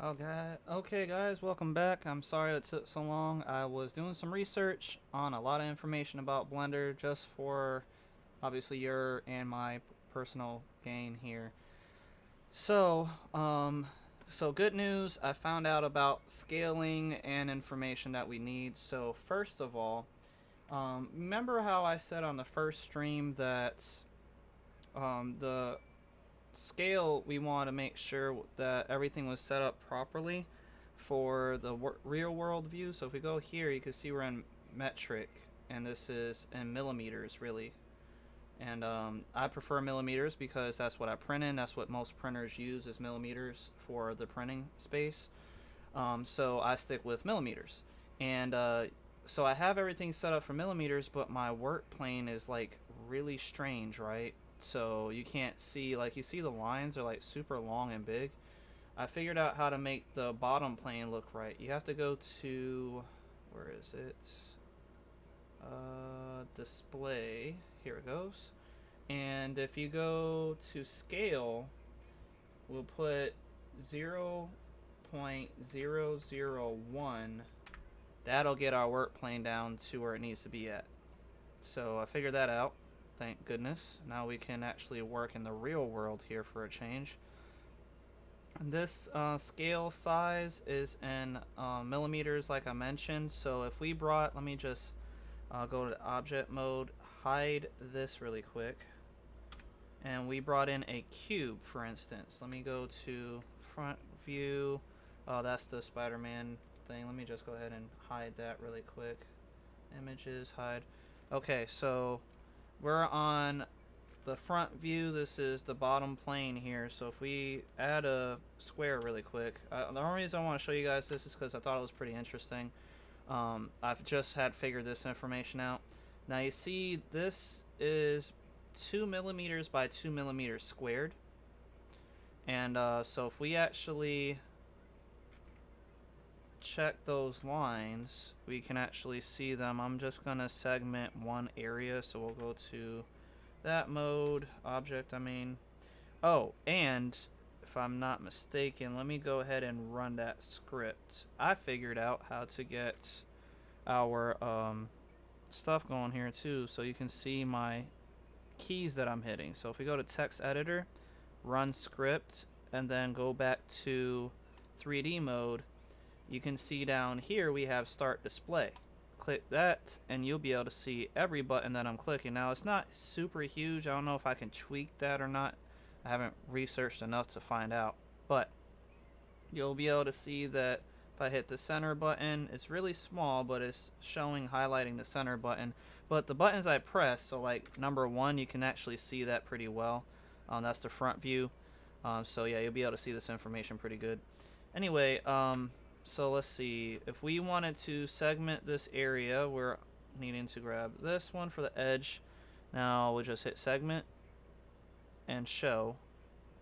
Okay, guys, welcome back. I'm sorry it took so long. I was doing some research on a lot of information about Blender just for obviously your and my personal gain here. So, good news. I found out about scaling and information that we need. So, first of all, remember how I said on the first stream that the scale, we want to make sure that everything was set up properly for the real world view. So if we go here, you can see we're in metric, and this is in millimeters, really. And I prefer millimeters because that's what I print in. That's what most printers use is millimeters for the printing space. So I stick with millimeters. And so I have everything set up for millimeters, but my work plane is like really strange, right? So you can't see, like, you see the lines are like super long and big. I figured out how to make the bottom plane look right. You have to go to, where is it? Display. Here it goes. And if you go to scale, we'll put 0.001. That'll get our work plane down to where it needs to be at. So I figured that out. Thank goodness. Now we can actually work in the real world here for a change. This scale size is in millimeters, like I mentioned. So if we brought, let me just go to object mode, hide this really quick. And we brought in a cube, for instance. Let me go to front view. Oh, that's the Spider-Man thing. Let me just go ahead and hide that really quick. Images, hide. Okay, so we're on the front view. This is the bottom plane here. So if we add a square really quick, the only reason I want to show you guys this is because I thought it was pretty interesting. I've just had figured this information out. Now you see this is 2 millimeters by 2 millimeters squared. And so if we actually check those lines, we can actually see them. I'm just gonna segment one area, so we'll go to that mode, object, I mean. Oh, and if I'm not mistaken, let me go ahead and run that script. I figured out how to get our stuff going here too, so you can see my keys that I'm hitting. So if we go to text editor, run script, and then go back to 3D mode, you can see down here we have start display. Click that and you'll be able to see every button that I'm clicking. Now it's not super huge. I don't know if I can tweak that or not. I haven't researched enough to find out, but you'll be able to see that if I hit the center button, it's really small, but it's showing, highlighting the center button. But the buttons I press, so like number 1, you can actually see that pretty well. That's the front view. So yeah, you'll be able to see this information pretty good. Anyway, so let's see. If we wanted to segment this area, we're needing to grab this one for the edge. Now we'll just hit segment and show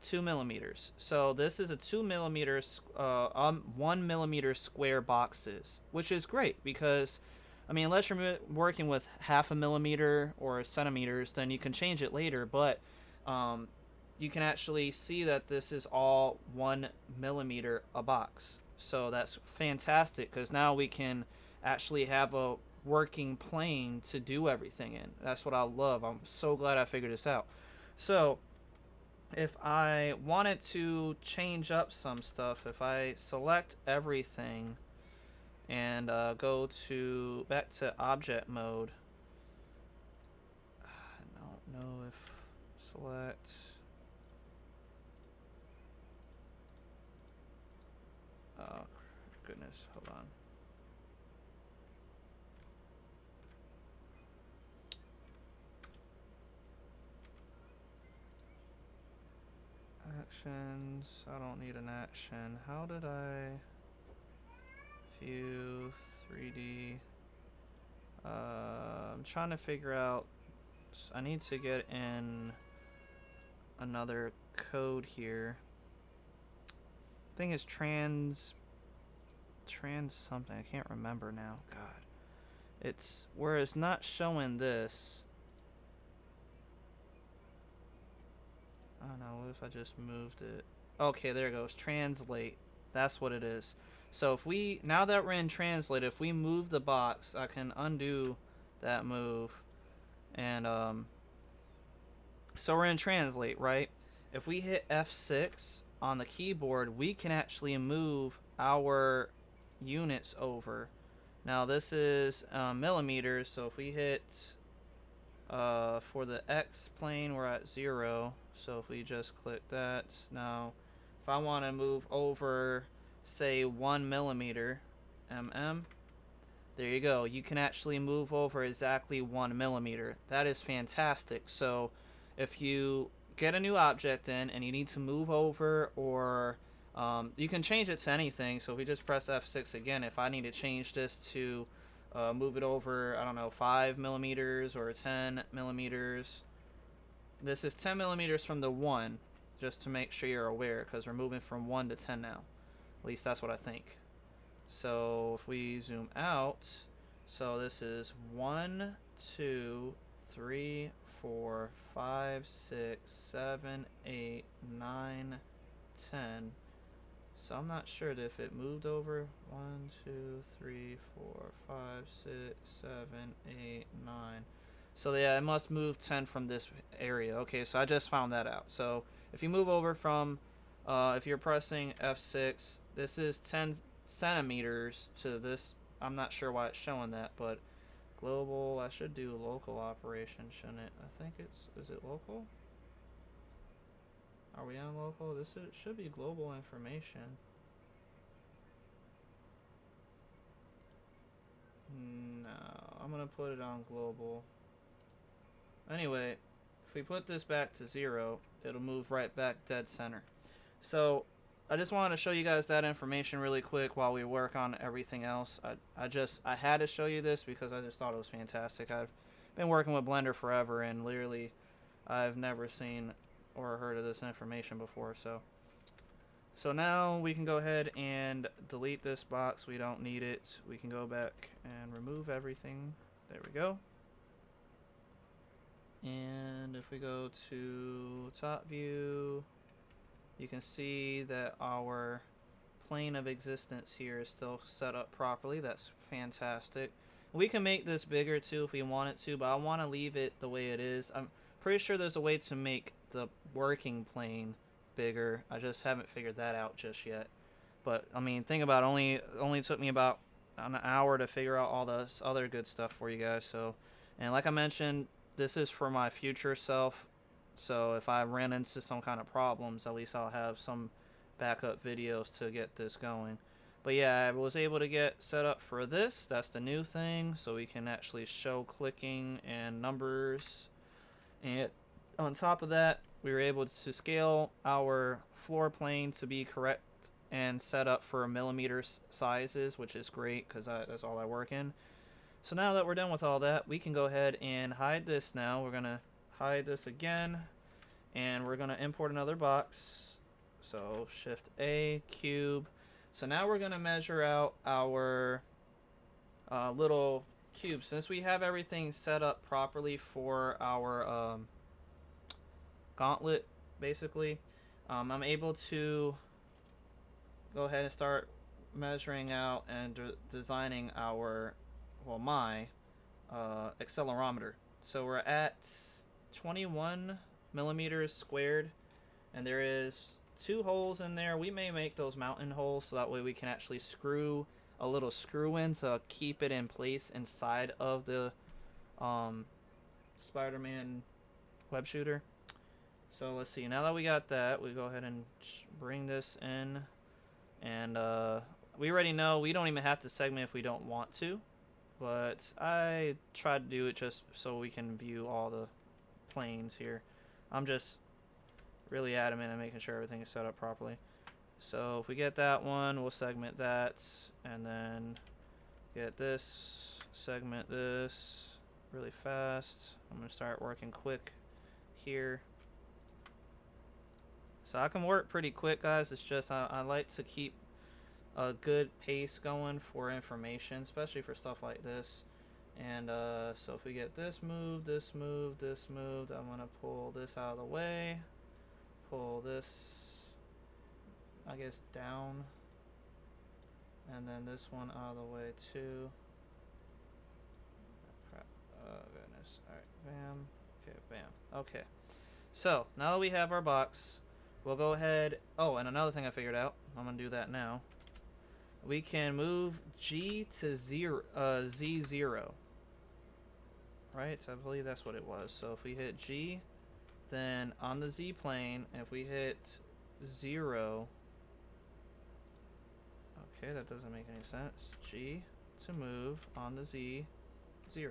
2 millimeters. So this is a 2 millimeters, 1 millimeter square boxes, which is great because, I mean, unless you're working with half a millimeter or centimeters, then you can change it later. But you can actually see that this is all 1 millimeter a box. So that's fantastic because now we can actually have a working plane to do everything in. That's what I love. I'm so glad I figured this out. So if I wanted to change up some stuff, if I select everything and go to back to object mode, I don't know if select. Oh goodness, hold on. Actions, I don't need an action. How did I view 3D? I'm trying to figure out, I need to get in another code here. I think it's trans something, I can't remember now. God, it's where it's not showing this. I don't know, what if I just moved it? Okay, there it goes, translate. That's what it is. So if we, now that we're in translate, if we move the box, I can undo that move. And so we're in translate, right? If we hit F6 on the keyboard, we can actually move our units over. Now this is millimeters, so if we hit for the X plane, we're at 0. So if we just click that, now if I want to move over, say 1 millimeter, there you go. You can actually move over exactly 1 millimeter. That is fantastic. So if you get a new object in and you need to move over, or you can change it to anything. So if we just press F6 again, if I need to change this to move it over, I don't know, 5 millimeters or 10 millimeters. This is 10 millimeters from the 1, just to make sure you're aware, because we're moving from 1 to 10 now. At least that's what I think. So if we zoom out, so this is 1, 2, 3, 4, 5, 6, 7, 8, 9, 10. So I'm not sure if it moved over. 1, 2, 3, 4, 5, 6, 7, 8, 9. So yeah, it must move 10 from this area. Okay, so I just found that out. So if you move over from, if you're pressing F6, this is 10 centimeters to this. I'm not sure why it's showing that, but global, I should do local operation, shouldn't it? I think is it local? Are we on local? This should be global information. No, I'm gonna put it on global. Anyway, if we put this back to 0, it'll move right back dead center. So I just wanted to show you guys that information really quick while we work on everything else. I had to show you this because I just thought it was fantastic. I've been working with Blender forever, and literally I've never seen or heard of this information before. So now we can go ahead and delete this box. We don't need it. We can go back and remove everything. There we go. And if we go to top view, you can see that our plane of existence here is still set up properly. That's fantastic. We can make this bigger too if we wanted to, but I want to leave it the way it is. I'm pretty sure there's a way to make the working plane bigger. I just haven't figured that out just yet. But I mean, think about it, only took me about an hour to figure out all this other good stuff for you guys. So, and like I mentioned, this is for my future self. So if I ran into some kind of problems, at least I'll have some backup videos to get this going. But yeah, I was able to get set up for this. That's the new thing. So we can actually show clicking and numbers. And on top of that, we were able to scale our floor plane to be correct and set up for millimeter sizes, which is great because that's all I work in. So now that we're done with all that, we can go ahead and hide this now. We're going to hide this again, and we're going to import another box. So Shift A, cube. So now we're going to measure out our little cube. Since we have everything set up properly for our gauntlet, basically, I'm able to go ahead and start measuring out and designing our, well, my accelerometer. So we're at 21 millimeters squared, and there is 2 holes in there. We may make those mountain holes so that way we can actually screw a little screw in to keep it in place inside of the Spider-Man web shooter. So let's see, now that we got that, we go ahead and bring this in, and we already know we don't even have to segment if we don't want to, but I try to do it just so we can view all the planes here. I'm just really adamant on making sure everything is set up properly. So if we get that one, we'll segment that, and then get this, segment this really fast. I'm going to start working quick here. So I can work pretty quick, guys. It's just I like to keep a good pace going for information, especially for stuff like this. And so if we get this moved, this moved, this moved, I'm going to pull this out of the way. Pull this, I guess, down. And then this one out of the way too. Crap. Oh goodness. Alright, bam. Okay, bam. Okay. So, now that we have our box, we'll go ahead. Oh, and another thing I figured out. I'm going to do that now. We can move G to Z0. Right? I believe that's what it was. So if we hit G, then on the Z plane, if we hit 0. Okay, that doesn't make any sense. G to move on the Z, 0.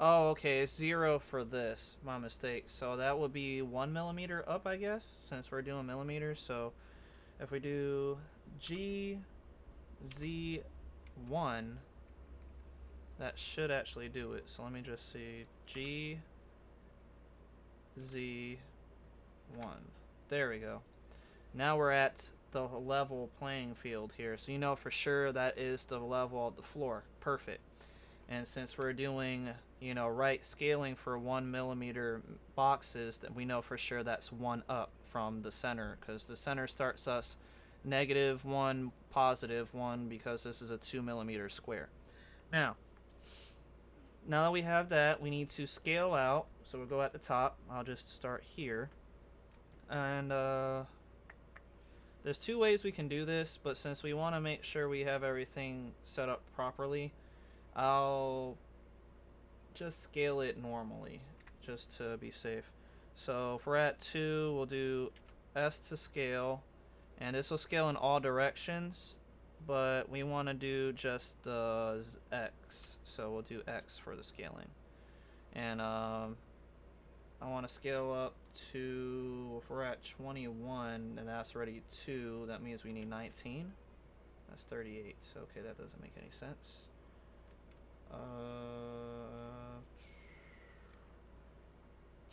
Oh, okay, it's 0 for this. My mistake. So that would be 1 millimeter up, I guess, since we're doing millimeters. So if we do G, Z, 1, that should actually do it. So let me just see. G, Z, 1. There we go. Now we're at the level playing field here. So you know for sure that is the level of the floor. Perfect. And since we're doing, you know, right scaling for 1 millimeter boxes, then we know for sure that's 1 up from the center, because the center starts us -1, +1, because this is a 2 millimeter square. Now that we have that, we need to scale out. So we'll go at the top. I'll just start here. And there's 2 ways we can do this, but since we want to make sure we have everything set up properly, I'll just scale it normally, just to be safe. So if we're at 2, we'll do S to scale, and this will scale in all directions, but we want to do just the X, so we'll do X for the scaling. And I want to scale up to, if we're at 21 and that's already 2, that means we need 19. That's 38. So okay, that doesn't make any sense.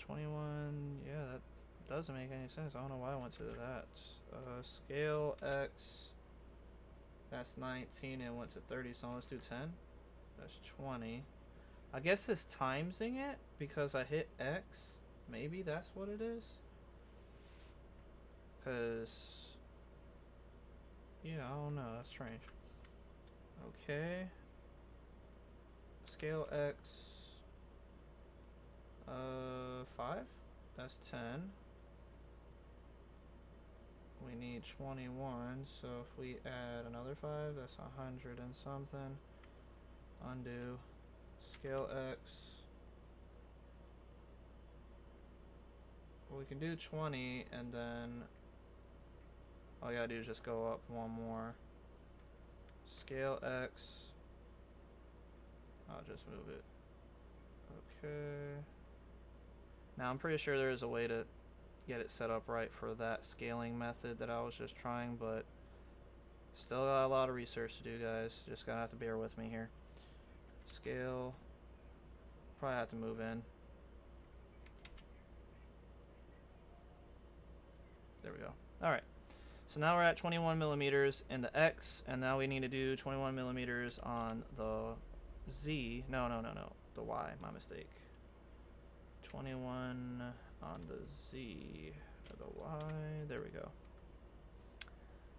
21, yeah, that doesn't make any sense. I don't know why I went to that. Scale X, that's 19 and went to 30, so let's do 10. That's 20. I guess it's timesing it because I hit X. Maybe that's what it is. Because, yeah, I don't know. That's strange. Okay. Scale X. 5. That's 10. We need 21. So if we add another 5, that's 100 and something. Undo. Scale X. Well, we can do 20, and then all you gotta do is just go up 1 more. Scale X. I'll just move it. Okay. Now I'm pretty sure there is a way to get it set up right for that scaling method that I was just trying, but still got a lot of research to do, guys. Just gotta have to bear with me here. Scale. Probably have to move in. There we go. Alright. So now we're at 21 millimeters in the X, and now we need to do 21 millimeters on the Z. No. The Y. My mistake. 21 on the Z. Or the Y. There we go.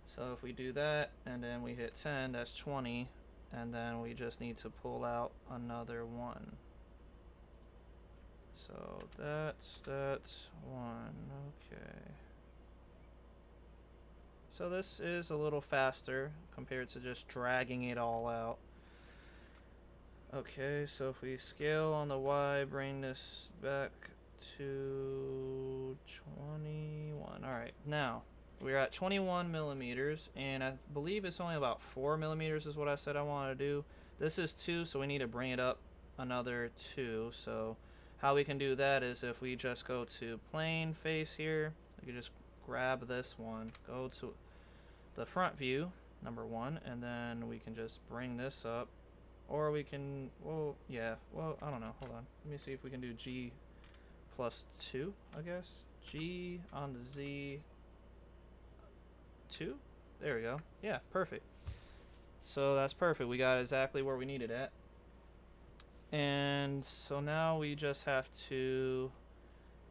So if we do that, and then we hit 10, that's 20. And then we just need to pull out another 1. So that's 1. Okay. So this is a little faster compared to just dragging it all out. Okay, so if we scale on the Y, bring this back to 21. Alright, now we're at 21 millimeters, and I believe it's only about 4 millimeters is what I said I wanted to do. This is 2, so we need to bring it up another 2. So how we can do that is if we just go to plane face here, we can just grab this one, go to the front view, number 1, and then we can just bring this up. Or we can, well, yeah, well, I don't know, hold on. Let me see if we can do G plus 2, I guess. G on the Z 2? There we go. Yeah, perfect. So that's perfect. We got exactly where we need it at. And so now we just have to,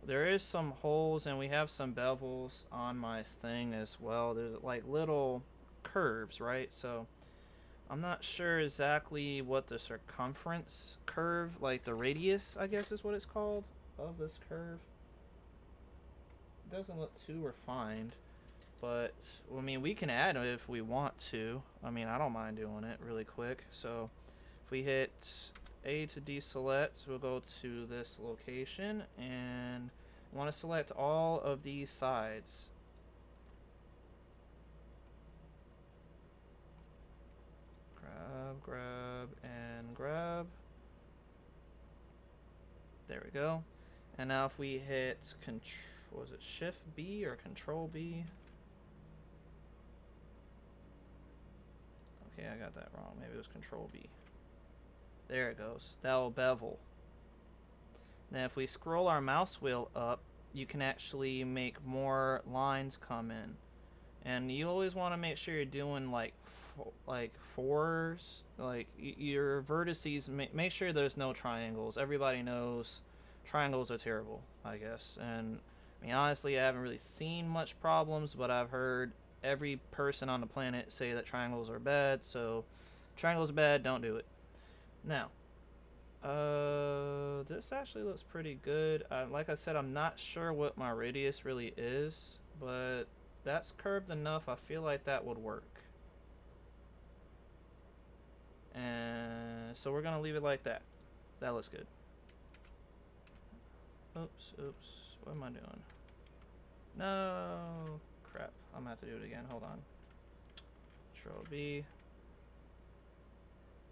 there is some holes and we have some bevels on my thing as well. There's like little curves, right? So I'm not sure exactly what the circumference curve, like the radius, I guess is what it's called, of this curve. It doesn't look too refined, but I mean, we can add it if we want to. I mean, I don't mind doing it really quick. So if we hit A to deselect, we'll go to this location and want to select all of these sides. Grab, and grab. There we go. And now if we hit was it Shift B or Control B? Okay, I got that wrong. Maybe it was Control B. There it goes. That'll bevel. Now if we scroll our mouse wheel up, you can actually make more lines come in. And you always want to make sure you're doing like fours, like your vertices. Make sure there's no triangles. Everybody knows triangles are terrible, I guess. And I mean, honestly, I haven't really seen much problems, but I've heard every person on the planet say that triangles are bad. So triangles are bad, don't do it. Now, this actually looks pretty good. Like I said, I'm not sure what my radius really is, but that's curved enough. I feel like that would work. And so we're gonna leave it like that. That looks good. Oops. What am I doing? No, crap. I'm gonna have to do it again. Hold on. Control B.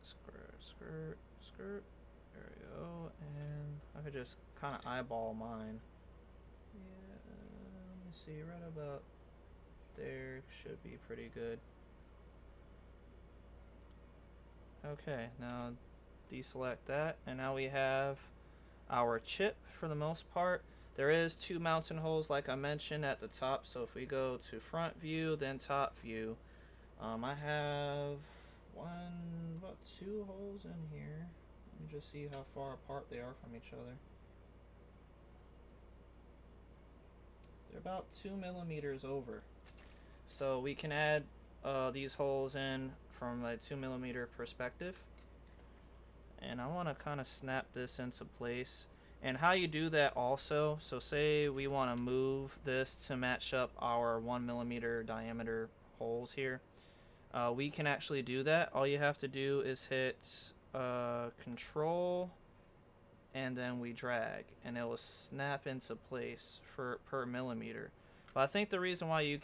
Skirt. There we go. And I could just kind of eyeball mine. Yeah, let me see. Right about there should be pretty good. Okay, now deselect that, and now we have our chip for the most part. There is 2 mountain holes like I mentioned at the top, so if we go to front view then top view, I have about 2 holes in here. Let me just see how far apart they are from each other. They're about 2 millimeters over. So we can add these holes in from a 2 millimeter perspective. And I want to kind of snap this into place. And how you do that also, so say we want to move this to match up our 1 millimeter diameter holes here. We can actually do that. All you have to do is hit Control and then we drag, and it will snap into place for per millimeter. But I think the reason why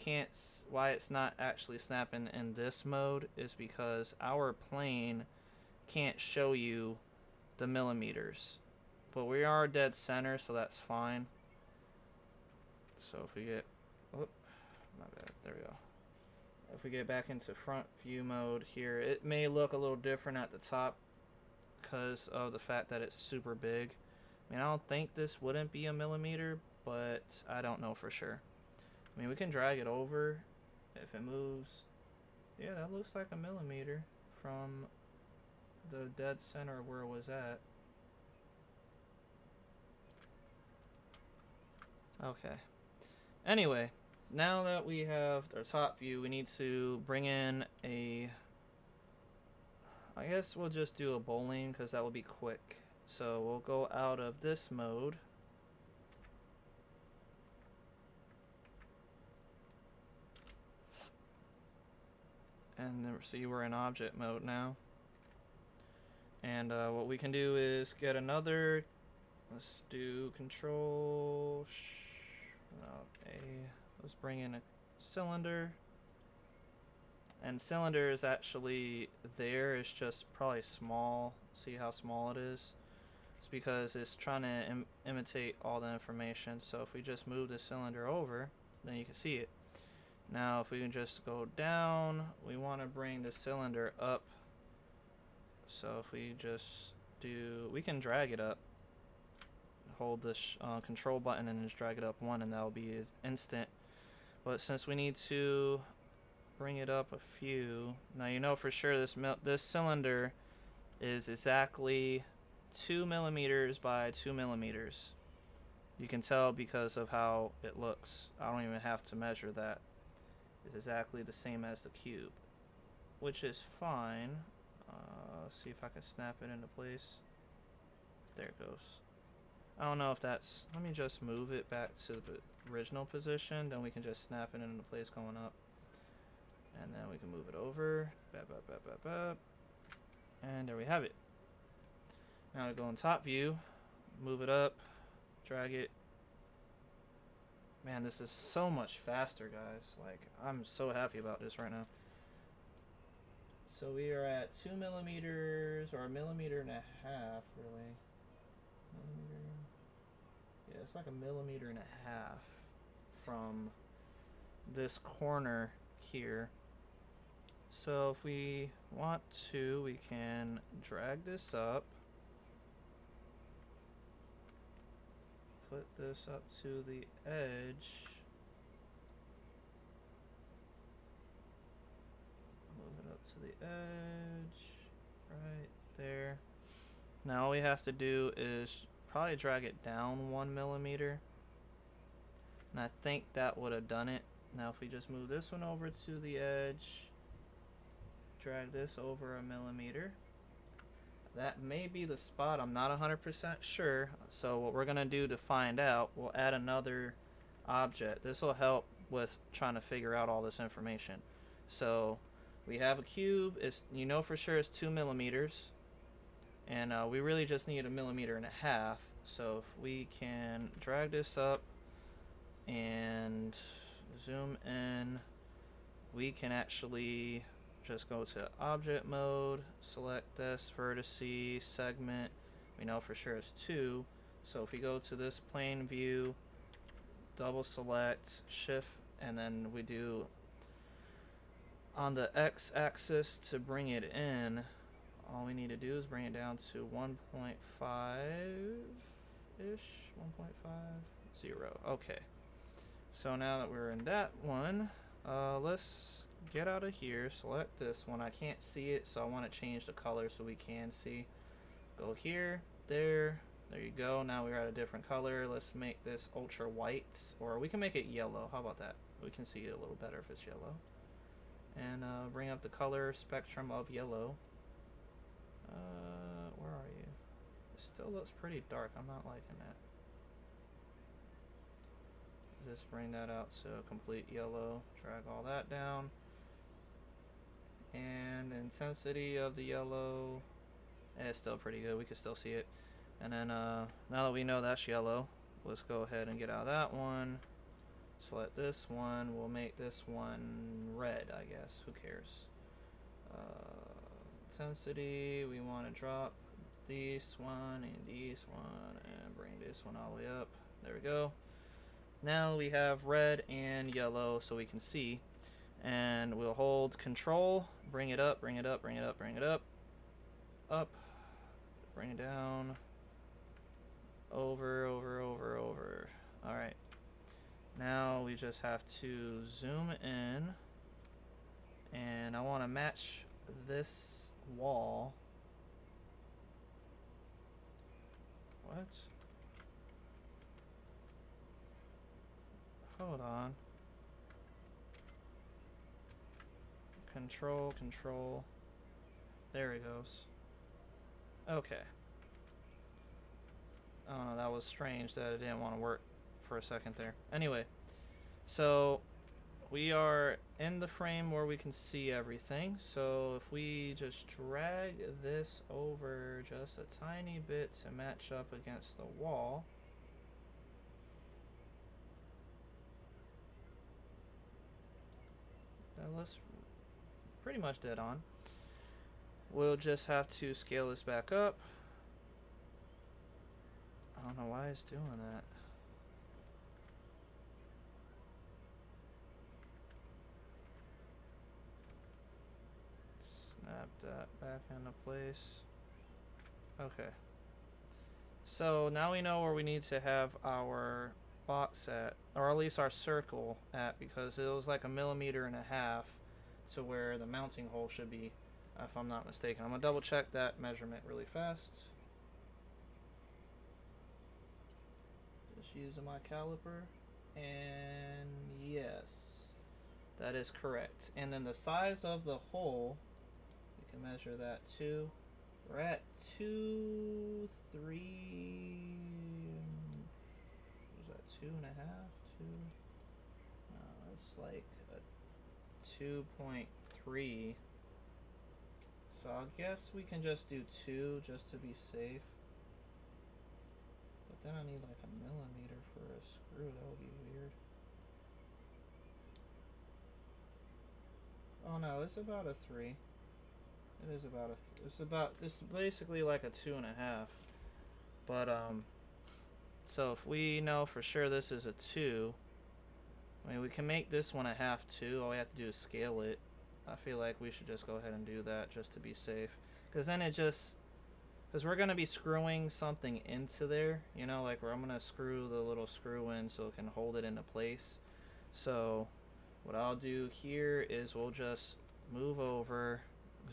why it's not actually snapping in this mode is because our plane can't show you the millimeters. But we are dead center, so that's fine. So if we get, oh, my bad, there we go. If we get back into front view mode here, it may look a little different at the top because of the fact that it's super big. I mean, I don't think this wouldn't be a millimeter, but I don't know for sure. I mean, we can drag it over if it moves. Yeah, that looks like a millimeter from the dead center of where it was at. Okay. Anyway, now that we have our top view, we need to bring in a... I guess we'll just do a bowling because that will be quick. So we'll go out of this mode. And see, we're in object mode now. And what we can do is get another, let's do control, okay, let's bring in a cylinder. And cylinder is actually there, it's just probably small. See how small it is? It's because it's trying to imitate all the information. So if we just move the cylinder over, then you can see it. Now if we can just go down, we want to bring the cylinder up. So if we just do, we can drag it up. Hold this control button and just drag it up 1, and that'll be instant. But since we need to bring it up a few, now you know for sure this cylinder is exactly 2 millimeters by 2 millimeters. You can tell because of how it looks. I don't even have to measure that. It's exactly the same as the cube. which is fine. See if I can snap it into place. There it goes. I don't know if that's... Let me just move it back to the original position. Then we can just snap it into place going up. And then we can move it over. Bap, bap, bap, bap, bap. And there we have it. Now we go in top view. Move it up. Drag it. Man, this is so much faster, guys. Like, I'm so happy about this right now. So we are at 2 millimeters, or 1.5 millimeters, really. Millimeter. Yeah, it's like 1.5 millimeters from this corner here. So if we want to, we can drag this up. Put this up to the edge. Move it up to the edge. Right there. Now all we have to do is probably drag it down 1 millimeter. And I think that would have done it. Now if we just move this one over to the edge, drag this over 1 millimeter. That may be the spot. I'm not 100% sure. So what we're going to do to find out, we'll add another object. This will help with trying to figure out all this information. So we have a cube. It's, you know for sure it's 2 millimeters. And we really just need 1.5 millimeters. So if we can drag this up and zoom in, we can actually just go to object mode, select this vertice segment. We know for sure it's 2. So if we go to this plane view, double select, shift, and then we do on the x-axis to bring it in. All we need to do is bring it down to 1.5-ish, 1.50. Okay. So now that we're in that one, let's get out of here, select this one. I can't see it, so I want to change the color so we can see. Go here, there you go. Now we're at a different color. Let's make this ultra white, or we can make it yellow. How about that? We can see it a little better if it's yellow. And bring up the color spectrum of yellow. Where are you? It still looks pretty dark. I'm not liking that. Just bring that out to a complete yellow. Drag all that down. And intensity of the yellow, it's still pretty good. We can still see it. And then now that we know that's yellow, let's go ahead and get out of that one. Select this one. We'll make this one red, I guess. Who cares? Intensity, we want to drop this one and this one and bring this one all the way up. There we go. Now we have red and yellow so we can see. And we'll hold control, bring it up, bring it up, bring it up, bring it up, up, bring it down, over, over, over, over. All right. Now we just have to zoom in, and I want to match this wall. What? Hold on. Control, control. There it goes. Okay. Oh, that was strange that it didn't want to work for a second there. Anyway, so we are in the frame where we can see everything. So if we just drag this over just a tiny bit to match up against the wall. That looks pretty much dead on. We'll just have to scale this back up. I don't know why it's doing that. Snap that back into place. Okay. So now we know where we need to have our box at, or at least our circle at, because it was like 1.5 millimeters to where the mounting hole should be, if I'm not mistaken. I'm gonna double check that measurement really fast. Just using my caliper, and yes, that is correct. And then the size of the hole can measure that too. We're at 2, 3. Was that 2.5? 2. No, it's like a 2.3. So I guess we can just do 2 just to be safe. But then I need like a millimeter for a screw. That would be weird. Oh no, it's about a 3. It is about a. It's about. It's basically like a 2.5. But so if we know for sure this is a 2, I mean we can make this one a half 2. All we have to do is scale it. I feel like we should just go ahead and do that just to be safe. Because then it just. Because we're going to be screwing something into there. You know, like where I'm going to screw the little screw in so it can hold it into place. So what I'll do here is we'll just move over,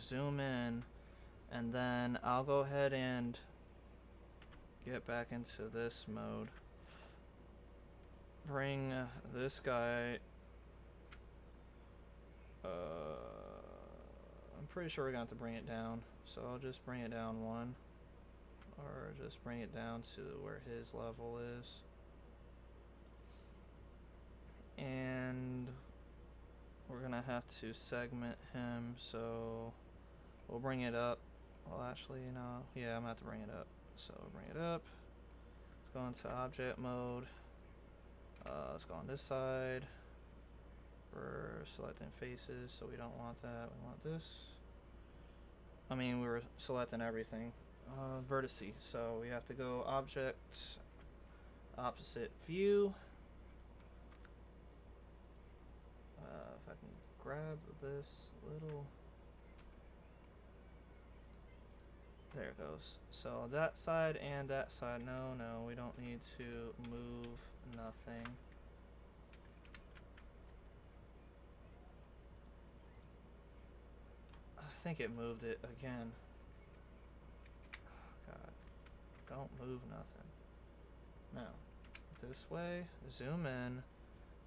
zoom in, and then I'll go ahead and get back into this mode. Bring this guy. I'm pretty sure we're going to have to bring it down. So I'll just bring it down 1. Or just bring it down to where his level is. And we're going to have to segment him. So we'll bring it up. Well, actually, no. Yeah, I'm going to have to bring it up. So bring it up. Let's go into object mode. Let's go on this side. We're selecting faces, so we don't want that. We want this. I mean, we were selecting everything. Vertice. So we have to go object, opposite view. If I can grab this little. There it goes. So that side and that side. No, we don't need to move nothing. I think it moved it again. Oh, God. Don't move nothing. Now, this way, zoom in,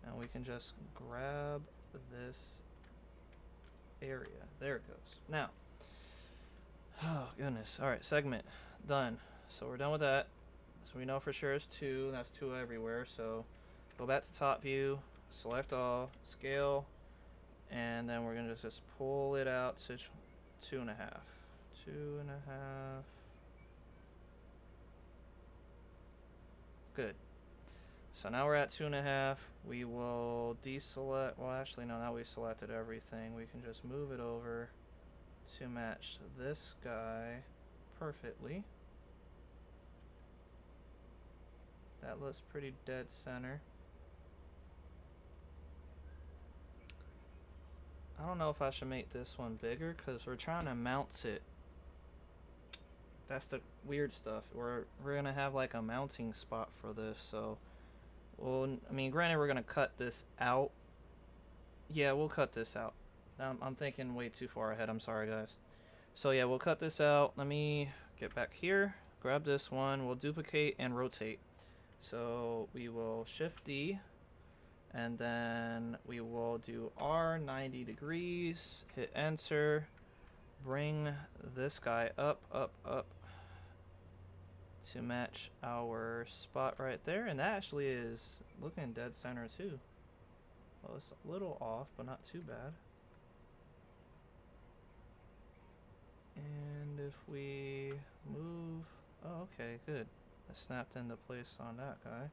and we can just grab this area. There it goes. Now, oh, goodness. All right, segment. Done. So we're done with that. So we know for sure it's 2. That's 2 everywhere. So go back to top view, select all, scale, and then we're going to just pull it out to 2.5. 2.5. Good. So now we're at 2.5. We will deselect. Well, actually, no, now we selected everything. We can just move it over to match this guy perfectly. That looks pretty dead center. I don't know if I should make this one bigger because we're trying to mount it. That's the weird stuff. We're gonna have like a mounting spot for this, so well, I mean, granted, we're gonna cut this out. Yeah, we'll cut this out. I'm thinking way too far ahead. I'm sorry, guys. So yeah, we'll cut this out. Let me get back here. Grab this one. We'll duplicate and rotate. So we will Shift D. And then we will do R 90 degrees, hit enter, bring this guy up to match our spot right there. And that actually is looking dead center too. Well, it's a little off, but not too bad. And if we move, oh, okay, good. It snapped into place on that guy.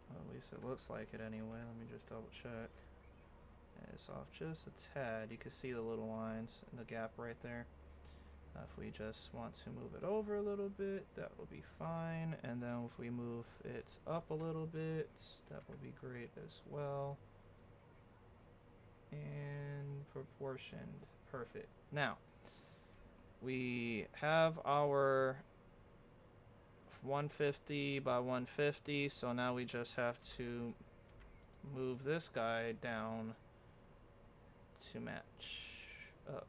Well, at least it looks like it anyway. Let me just double check. It's off just a tad. You can see the little lines in the gap right there. If we just want to move it over a little bit, that will be fine. And then if we move it up a little bit, that will be great as well. And proportioned. Perfect. Now, we have our 150 by 150, so now we just have to move this guy down to match up.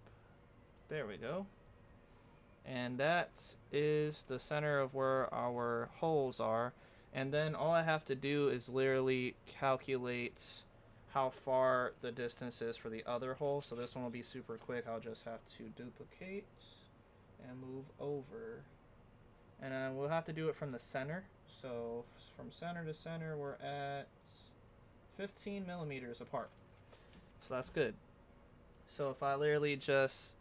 There we go. And that is the center of where our holes are. And then all I have to do is literally calculate how far the distance is for the other hole. So this one will be super quick. I'll just have to duplicate and move over. And then we'll have to do it from the center. So from center to center, we're at 15 millimeters apart. So that's good. So if I literally just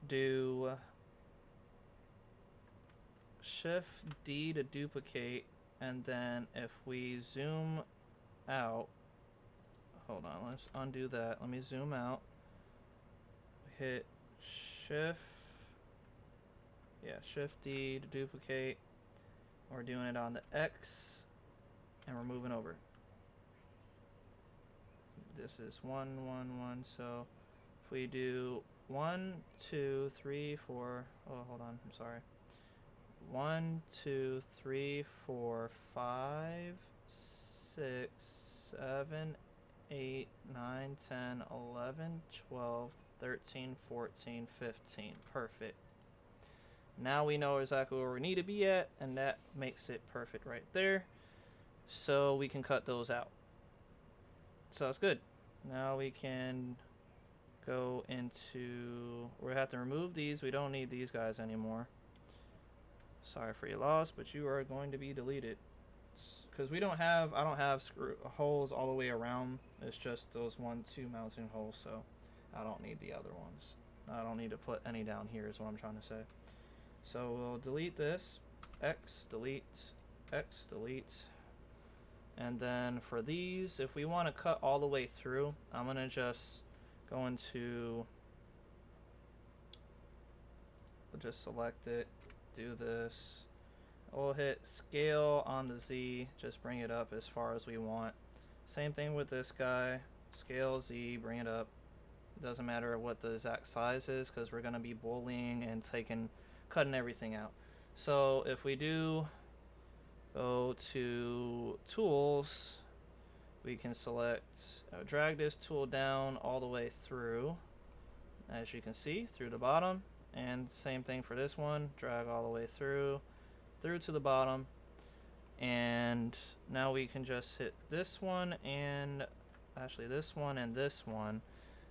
do Shift D to duplicate, and then if we zoom out, hold on, let's undo that. Let me zoom out. Hit Shift D to duplicate. We're doing it on the X, and we're moving over. This is 1, 1, 1. So if we do 1, 2, 3, 4. Oh, hold on. I'm sorry. 1, 2, 3, 4, 5, 6, 7, 8, 9, 10, 11, 12, 13, 14, 15. Perfect. Now we know exactly where we need to be at, and that makes it perfect right there. So we can cut those out. So that's good. Now we can go into, we have to remove these. We don't need these guys anymore. Sorry for your loss, but you are going to be deleted. Because I don't have screw holes all the way around. It's just those 1, 2 mounting holes, so I don't need the other ones. I don't need to put any down here is what I'm trying to say. So we'll delete this, X, delete, X, delete. And then for these, if we want to cut all the way through, I'm going to just go into, we'll just select it, do this. We'll hit scale on the Z, just bring it up as far as we want. Same thing with this guy, scale Z, bring it up. It doesn't matter what the exact size is because we're going to be booleaning and cutting everything out. So if we do go to tools, we can select, drag this tool down all the way through, as you can see, through the bottom. And same thing for this one, drag all the way through to the bottom. And now we can just hit this one and actually this one and this one,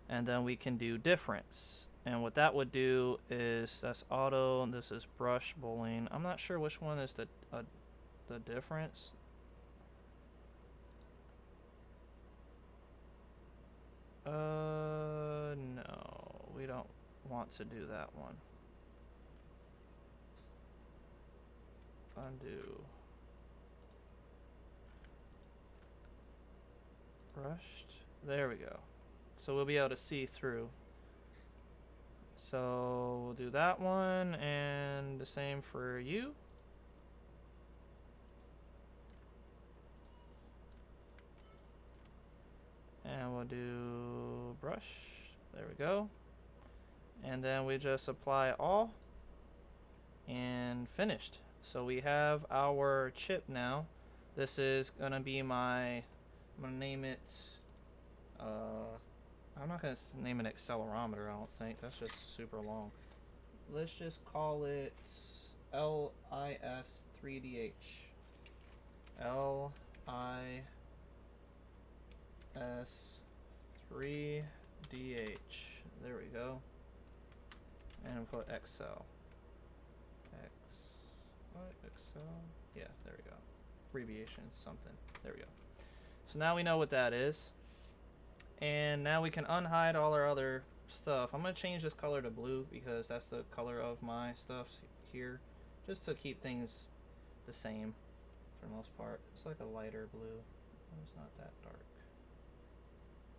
and then we can do difference. And what that would do is, that's auto, and this is brush bowling. I'm not sure which one is the difference. No, we don't want to do that one. Undo. Brushed. There we go. So we'll be able to see through. So we'll do that one, and the same for you. And we'll do brush. There we go. And then we just apply all, and finished. So we have our chip now. This is gonna be I'm gonna name it, I'm not gonna name it accelerometer, I don't think. That's just super long. Let's just call it LIS3DH. LIS3DH. There we go. And put Excel. Excel? Yeah, there we go. Abbreviations, something. There we go. So now we know what that is. And now we can unhide all our other stuff. I'm going to change this color to blue because that's the color of my stuff here. Just to keep things the same for the most part. It's like a lighter blue. It's not that dark.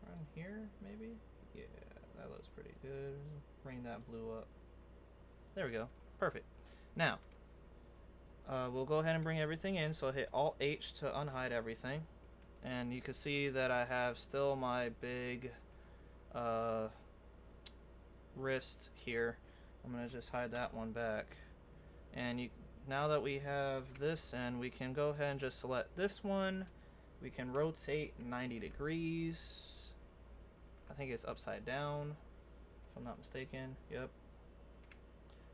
Around here, maybe? Yeah, that looks pretty good. Bring that blue up. There we go. Perfect. Now, we'll go ahead and bring everything in. So I'll hit Alt-H to unhide everything. And you can see that I have still my big wrist here. I'm going to just hide that one back. And now that we have this in, we can go ahead and just select this one. We can rotate 90 degrees. I think it's upside down, if I'm not mistaken. Yep.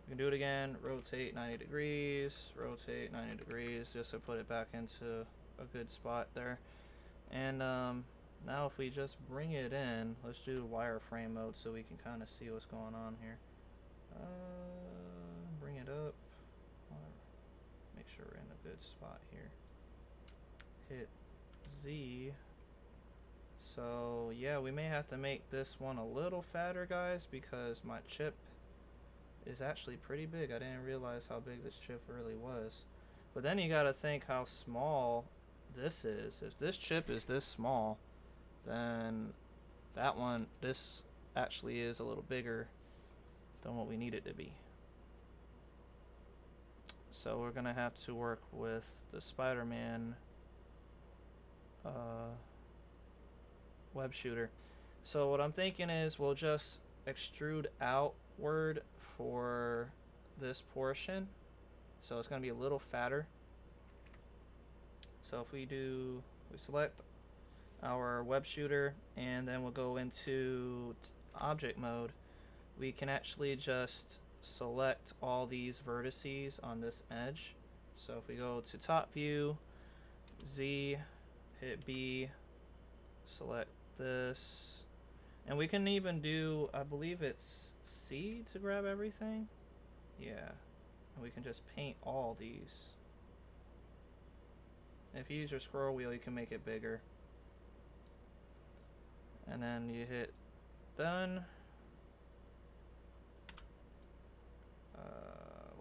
We can do it again. Rotate 90 degrees. Rotate 90 degrees just to put it back into a good spot there. And Now if we just bring it in, let's do wireframe mode so we can kind of see what's going on here. Bring it up. Make sure we're in a good spot here. Hit Z. So yeah, we may have to make this one a little fatter, guys, because my chip is actually pretty big. I didn't realize how big this chip really was. But then you gotta think how small this is. If this chip is this small, then that one, this actually is a little bigger than what we need it to be. So we're gonna have to work with the Spider-Man web shooter. So what I'm thinking is we'll just extrude outward for this portion. So it's gonna be a little fatter. So if we select our web shooter and then we'll go into object mode, we can actually just select all these vertices on this edge. So if we go to top view, Z, hit B, select this, and we can even do, I believe it's C to grab everything. Yeah, and we can just paint all these. If you use your scroll wheel, you can make it bigger. And then you hit done.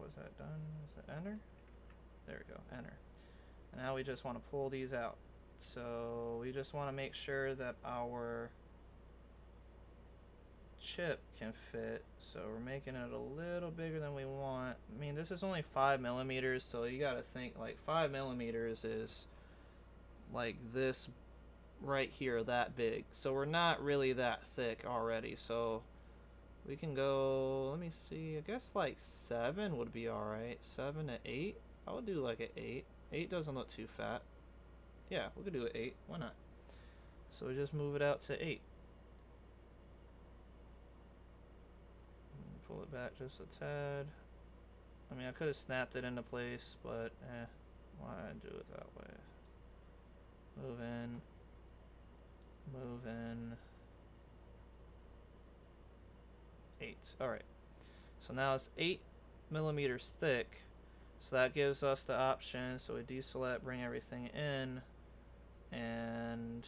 Was that done? Is it enter? There we go, enter. And now we just want to pull these out. So we just want to make sure that our chip can fit. So we're making it a little bigger than we want. I mean, this is only 5 millimeters, so you gotta think like 5 millimeters is like this right here, that big. So we're not really that thick already. So we can go, let me see, I guess like 7 would be alright. 7 to 8. I would do like an 8. 8 doesn't look too fat. Yeah, we could do an 8. Why not? So we just move it out to 8. Pull it back just a tad. I mean, I could have snapped it into place, but why do it that way? Move in. Move in. 8. Alright. So now it's 8 millimeters thick. So that gives us the option. So we deselect, bring everything in. And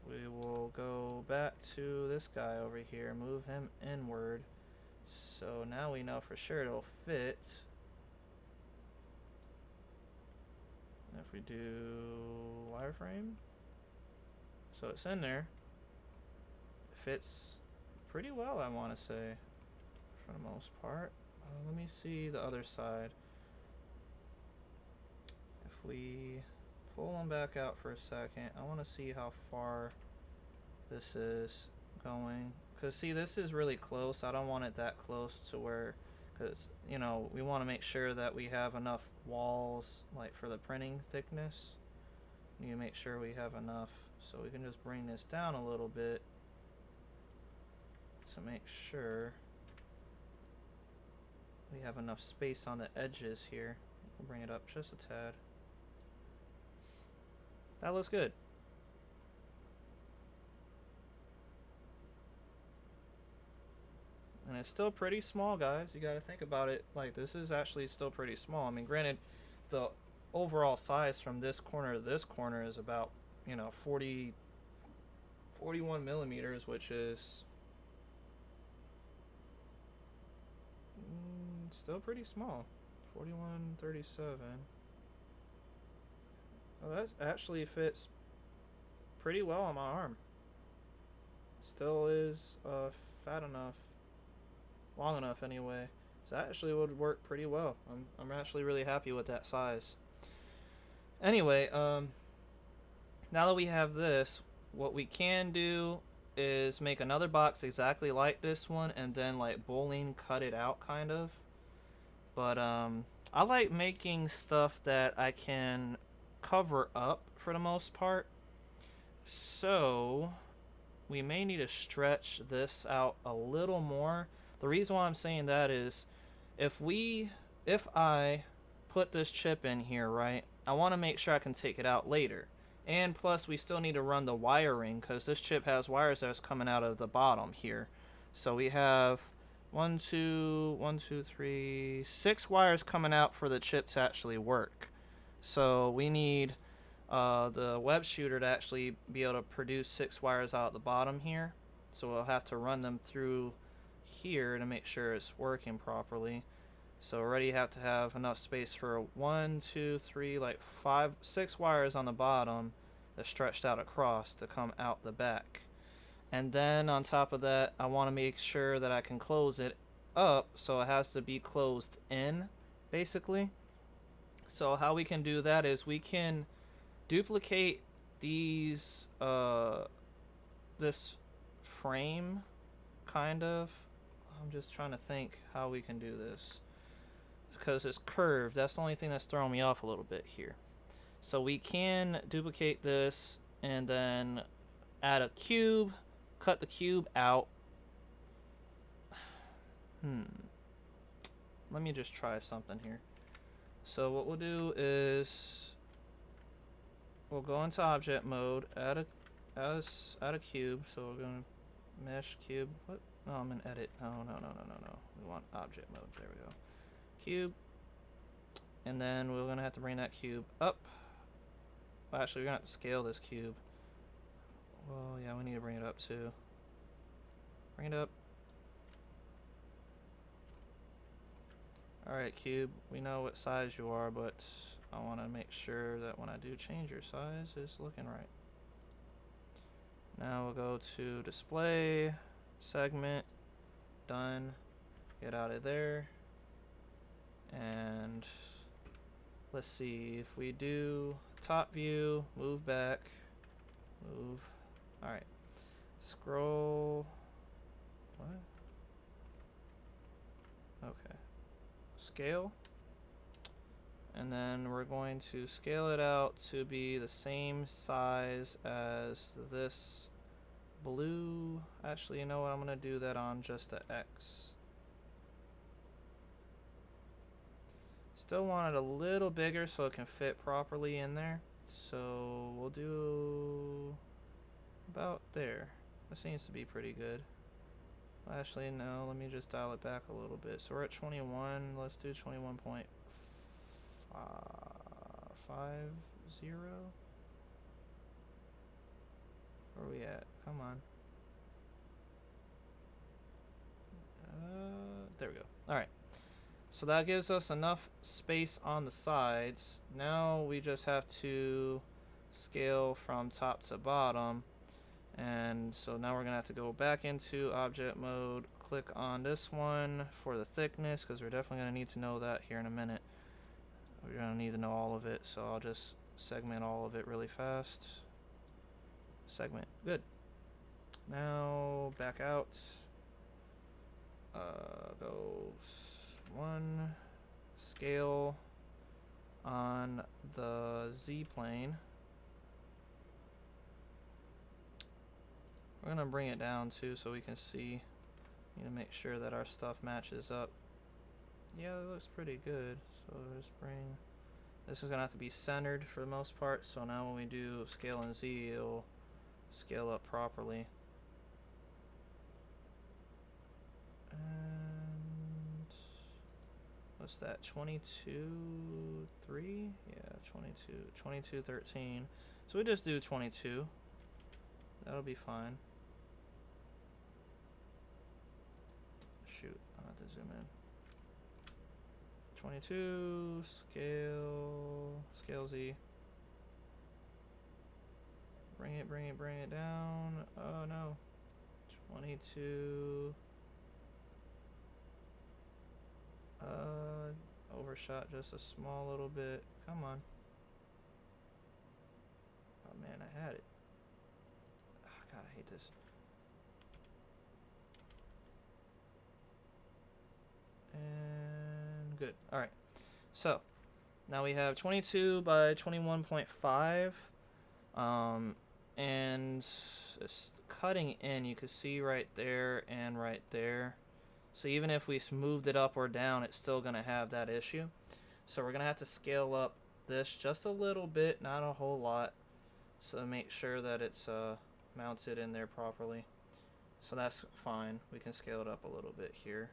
we will go back to this guy over here. Move him inward. So now we know for sure it'll fit. And if we do wireframe, so it's in there. It fits pretty well, I want to say, for the most part. Let me see the other side. If we pull them back out for a second, I want to see how far this is going. Because, see, this is really close. I don't want it that close to where, because, you know, we want to make sure that we have enough walls, like, for the printing thickness. We need to make sure we have enough. So we can just bring this down a little bit to make sure we have enough space on the edges here. We'll bring it up just a tad. That looks good. And it's still pretty small, guys. You got to think about it. Like, this is actually still pretty small. I mean, granted, the overall size from this corner to this corner is about, you know, 41 millimeters, which is still pretty small. 4137. Well, that actually fits pretty well on my arm. Still is fat enough. Long enough anyway. So that actually would work pretty well. I'm actually really happy with that size. Anyway, now that we have this, what we can do is make another box exactly like this one and then like bowling cut it out kind of. But I like making stuff that I can cover up for the most part. So we may need to stretch this out a little more. The reason why I'm saying that is if I put this chip in here, right, I want to make sure I can take it out later. And plus, we still need to run the wiring because this chip has wires that's coming out of the bottom here. So we have 6 wires coming out for the chip to actually work. So we need the web shooter to actually be able to produce 6 wires out the bottom here. So we'll have to run them through here to make sure it's working properly. So already have to have enough space for 1, 2, 3, like 5, 6 wires on the bottom that's stretched out across to come out the back. And then on top of that, I want to make sure that I can close it up, so it has to be closed in, basically. So how we can do that is we can duplicate these, this frame, kind of. I'm just trying to think how we can do this. Because it's curved, that's the only thing that's throwing me off a little bit here. So we can duplicate this and then add a cube, cut the cube out. Let me just try something here. So what we'll do is we'll go into object mode, add a cube. So we're gonna mesh cube. What? Oh, I'm in edit. No. We want object mode. There we go. Cube, and then we're gonna have to bring that cube up. Well, actually, we're gonna have to scale this cube. Well, yeah, we need to bring it up too. Bring it up. Alright, cube, we know what size you are, but I want to make sure that when I do change your size, it's looking right. Now we'll go to display, segment, done, get out of there. And let's see, if we do top view, move back, move, alright, scroll, what? Okay, scale, and then we're going to scale it out to be the same size as this blue. Actually, you know what, I'm going to do that on just the X. Still want it a little bigger so it can fit properly in there. So we'll do about there. That seems to be pretty good. Well, actually, no, let me just dial it back a little bit. So we're at 21. Let's do 21.50. Where are we at? Come on. There we go. Alright. So that gives us enough space on the sides. Now we just have to scale from top to bottom. And so now we're going to have to go back into object mode, click on this one for the thickness, because we're definitely going to need to know that here in a minute. We're going to need to know all of it, so I'll just segment all of it really fast. Segment. Good. Now back out. Go 1, scale on the Z plane. We're gonna bring it down too so we can see. Need to make sure that our stuff matches up. Yeah, that looks pretty good. So just bring. This is gonna have to be centered for the most part. So now when we do scale and Z, it'll scale up properly. And what's that? 22.3? Yeah, 22.13. So we just do 22. That'll be fine. Shoot, I'll have to zoom in. 22, scale Z. Bring it down. Oh no. 22. Overshot just a small little bit. Come on. Oh man, I had it. Oh, God, I hate this. And good. Alright. So, now we have 22 by 21.5. And it's cutting in, you can see right there and right there. So even if we moved it up or down, it's still going to have that issue. So we're going to have to scale up this just a little bit, not a whole lot. so make sure that it's mounted in there properly. So that's fine. We can scale it up a little bit here.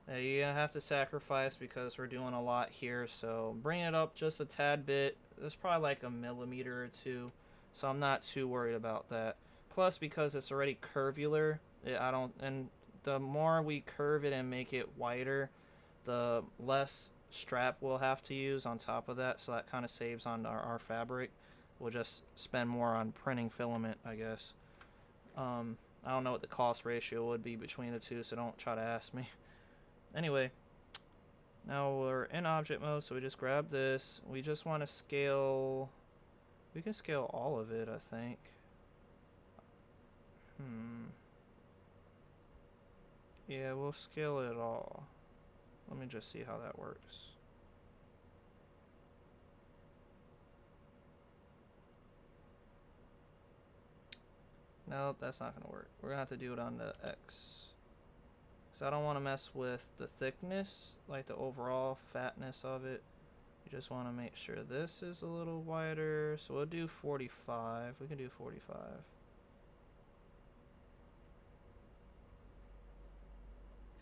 Now you have to sacrifice because we're doing a lot here, so bring it up just a tad bit. There's probably like a millimeter or two, so I'm not too worried about that. Plus, because it's already curvular, and the more we curve it and make it wider, the less strap we'll have to use on top of that, so that kind of saves on our fabric. We'll just spend more on printing filament, I guess. I don't know what the cost ratio would be between the two, so don't try to ask me. Anyway, now we're in object mode, so we just grab this. We just want to scale. We can scale all of it, I think. Yeah, we'll scale it all. Let me just see how that works. No, that's not going to work. We're going to have to do it on the X. So I don't want to mess with the thickness, like the overall fatness of it. You just want to make sure this is a little wider. So we'll do 45. We can do 45.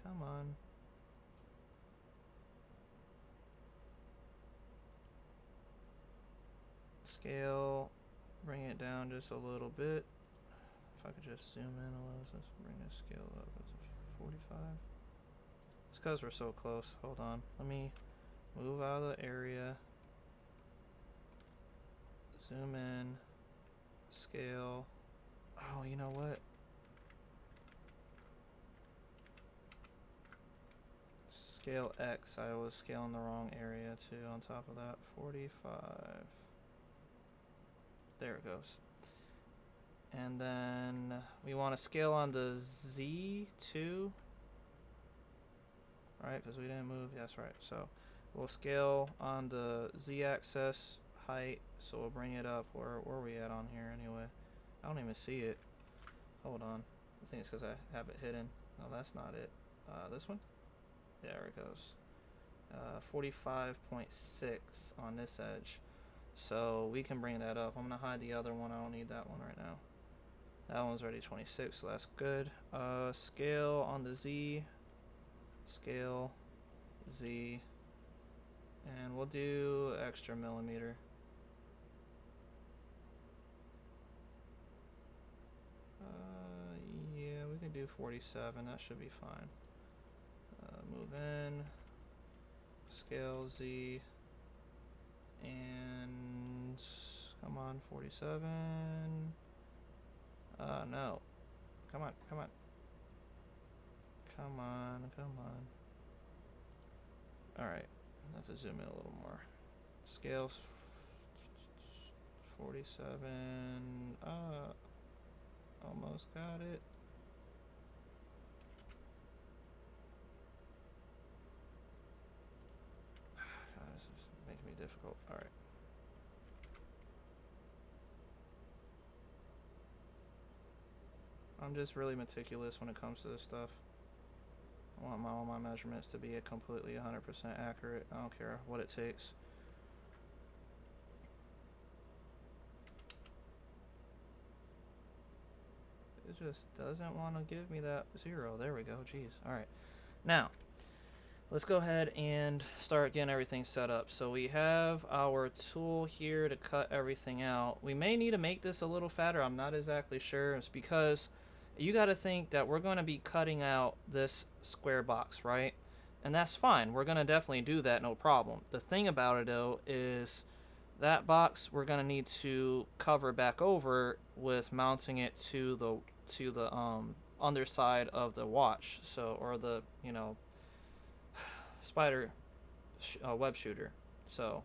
Come on. Scale. Bring it down just a little bit. If I could just zoom in a little, let's bring this scale up. It's 45. It's because we're so close. Hold on. Let me move out of the area. Zoom in. Scale. Oh, you know what? Scale X. I was scaling the wrong area too on top of that. 45. There it goes. And then we want to scale on the Z too. Right, because we didn't move. That's right. So we'll scale on the Z axis height. So we'll bring it up. Where are we at on here anyway? I don't even see it. Hold on. I think it's because I have it hidden. No, that's not it. This one? There it goes. 45.6 on this edge. So we can bring that up. I'm going to hide the other one. I don't need that one right now. That one's already 26, so that's good. Scale on the Z. Scale Z. And we'll do extra millimeter. Yeah, we can do 47. That should be fine. Move in. Scale Z. And come on, 47. No. Come on, come on. Come on, come on. Alright, I have to zoom in a little more. Scales 47. Almost got it. God, this is making me difficult. Alright. I'm just really meticulous when it comes to this stuff. I want all my measurements to be completely 100% accurate. I don't care what it takes. It just doesn't want to give me that 0. There we go. Jeez. Alright. Now, let's go ahead and start getting everything set up. So we have our tool here to cut everything out. We may need to make this a little fatter. I'm not exactly sure. It's because you got to think that we're going to be cutting out this square box, right? And that's fine. We're going to definitely do that, no problem. The thing about it, though, is that box we're going to need to cover back over with mounting it to the underside of the watch, so, or the, you know, spider web shooter. So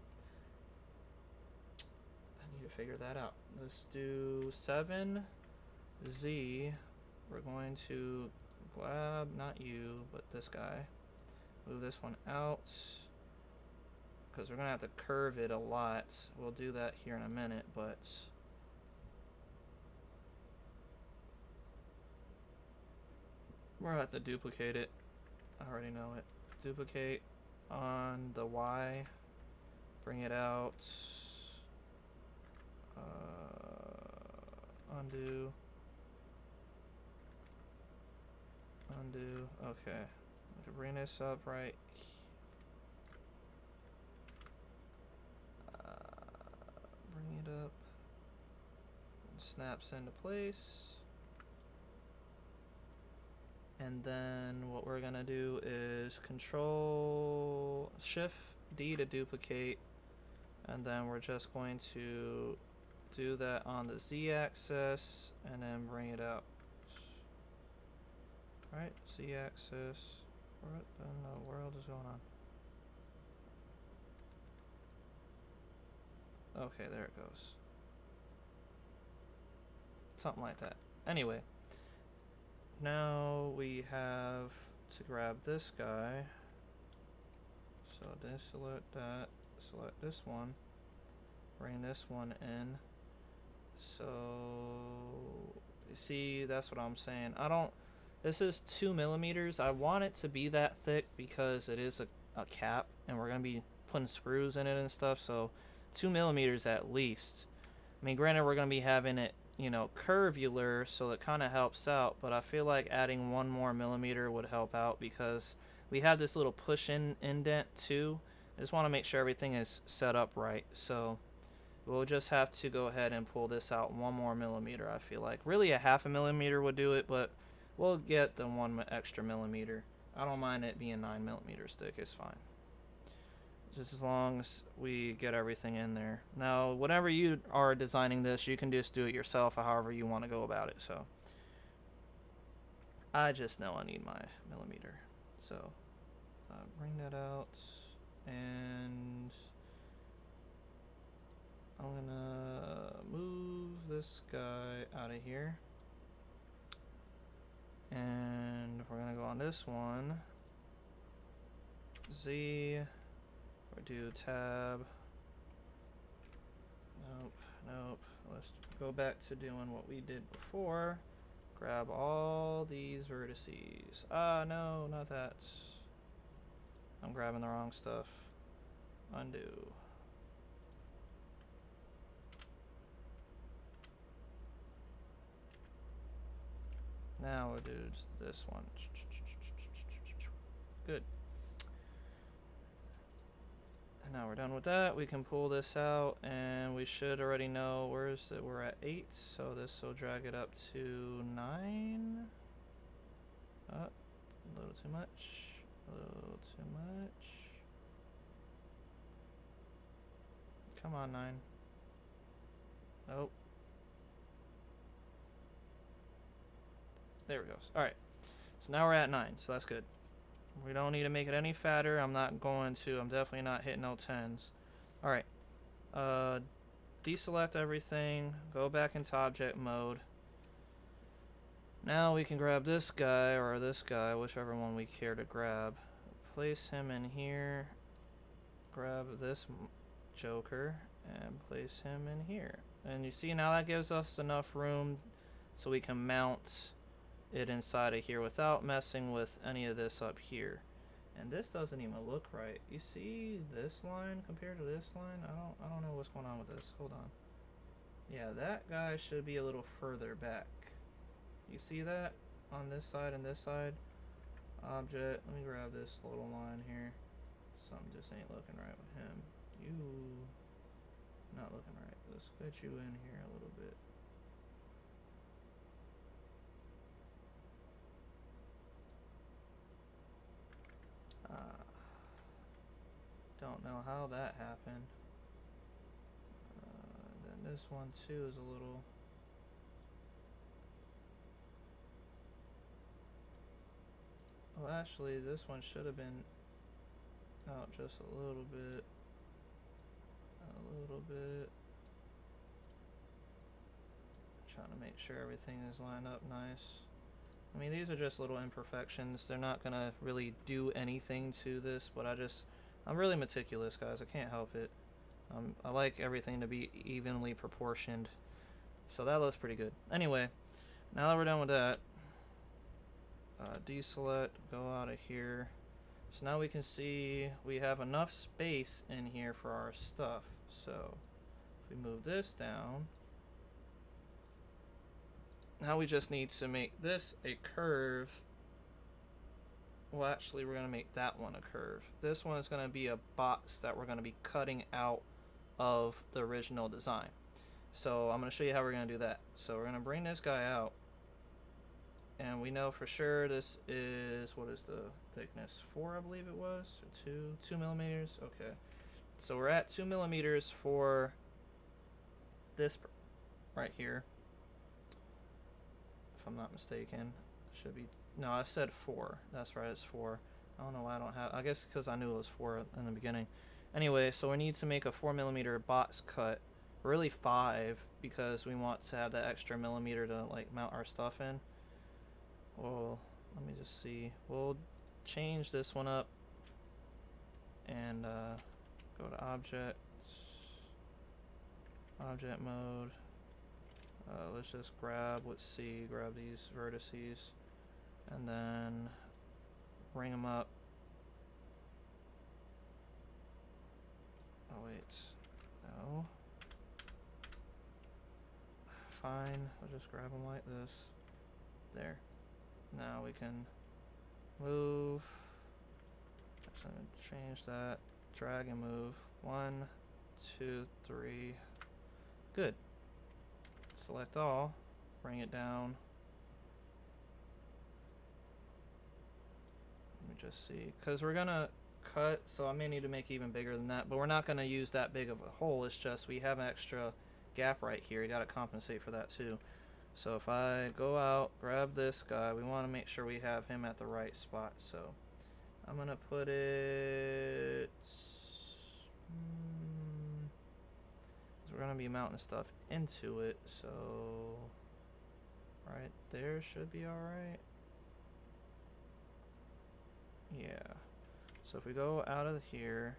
I need to figure that out. Let's do 7Z. We're going to grab, not you, but this guy. Move this one out because we're gonna have to curve it a lot. We'll do that here in a minute, but we're gonna have to duplicate it. I already know it. Duplicate on the Y. Bring it out. Undo. Undo. Okay. Bring this up right. Bring it up. Snaps into place. And then what we're gonna do is Control Shift D to duplicate, and then we're just going to do that on the Z axis and then bring it out. Right, Z axis. What in the world is going on? Okay, there it goes. Something like that. Anyway, now we have to grab this guy. So deselect that, select this one, bring this one in. So you see, that's what I'm saying. This is 2 millimeters. I want it to be that thick because it is a cap and we're gonna be putting screws in it and stuff, so 2 millimeters at least. I mean, granted, we're gonna be having it, you know, curvular, so it kind of helps out, but I feel like adding 1 more millimeter would help out because we have this little push-in indent too. I just want to make sure everything is set up right, so we'll just have to go ahead and pull this out 1 more millimeter. I feel like really a 1/2 millimeter would do it, but we'll get the 1 extra millimeter. I don't mind it being 9 millimeters thick, it's fine. Just as long as we get everything in there. Now, whenever you are designing this, you can just do it yourself however you want to go about it. So I just know I need my millimeter. So bring that out, and I'm gonna move this guy out of here. And we're gonna go on this one. Z. Or do tab. Nope, nope. Let's go back to doing what we did before. Grab all these vertices. Ah, no, not that. I'm grabbing the wrong stuff. Undo. Now we'll do this one. Good. And now we're done with that. We can pull this out, and we should already know where is it. We're at 8, so this will drag it up to 9. Oh, a little too much. A little too much. Come on, 9. Nope. There it goes. Alright. So now we're at 9, so that's good. We don't need to make it any fatter. I'm definitely not hitting no 10s. Alright. Deselect everything. Go back into object mode. Now we can grab this guy, or this guy, whichever one we care to grab. Place him in here. Grab this Joker and place him in here. And you see, now that gives us enough room so we can mount it inside of here without messing with any of this up here. And this doesn't even look right. You see this line compared to this line? I don't know what's going on with this. Hold on. Yeah, that guy should be a little further back. You see that on this side and this side? Object, let me grab this little line here. Something just ain't looking right with him. You not looking right. Let's get you in here a little bit. Don't know how that happened. Then this one too is a little. Oh, actually, this one should have been out just a little bit. A little bit. Trying to make sure everything is lined up nice. I mean, these are just little imperfections. They're not gonna really do anything to this, but I'm really meticulous, guys. I can't help it. I like everything to be evenly proportioned. So that looks pretty good. Anyway, now that we're done with that, deselect, go out of here. So now we can see we have enough space in here for our stuff. So if we move this down, Now we just need to make this a curve. Well, actually, we're going to make that one a curve. This one is going to be a box that we're going to be cutting out of the original design. So I'm going to show you how we're going to do that. So we're going to bring this guy out. And we know for sure this is, what is the thickness? 4, I believe it was, or 2 millimeters. Okay, so we're at 2 millimeters for this right here, if I'm not mistaken. It should be, no, I said 4. That's right, it's 4. I don't know why I don't have, I guess because I knew it was 4 in the beginning. Anyway, so we need to make a 4 millimeter box cut, really 5, because we want to have that extra millimeter to like mount our stuff in. Well, let me just see. We'll change this one up and go to object mode. Let's just grab, let's see, grab these vertices and then bring them up. Oh wait, no. Fine, I'll just grab them like this. There. Now we can move. Actually, I'm gonna change that. Drag and move. 1, 2, 3. Good. Select all. Bring it down. Let me just see. Because we're gonna cut, so I may need to make it even bigger than that. But we're not gonna use that big of a hole. It's just we have an extra gap right here. You gotta compensate for that too. So if I go out, grab this guy, we want to make sure we have him at the right spot. So I'm going to put it... we're going to be mounting stuff into it, so right there should be alright. Yeah. So if we go out of here,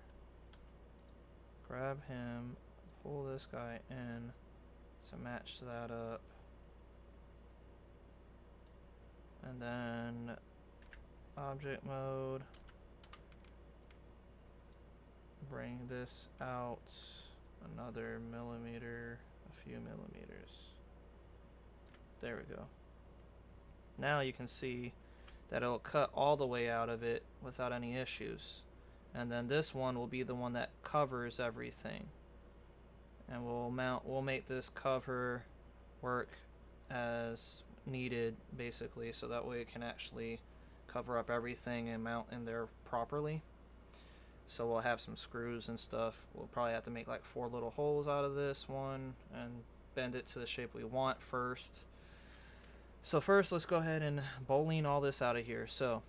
grab him, pull this guy in to match that up. And then object mode, bring this out another millimeter, a few millimeters. There we go. Now you can see that it'll cut all the way out of it without any issues. And then this one will be the one that covers everything. And we'll make this cover work as needed, basically, so that way it can actually cover up everything and mount in there properly. So we'll have some screws and stuff. We'll probably have to make like 4 little holes out of this one and bend it to the shape we want first. So first, let's go ahead and bowline all this out of here. So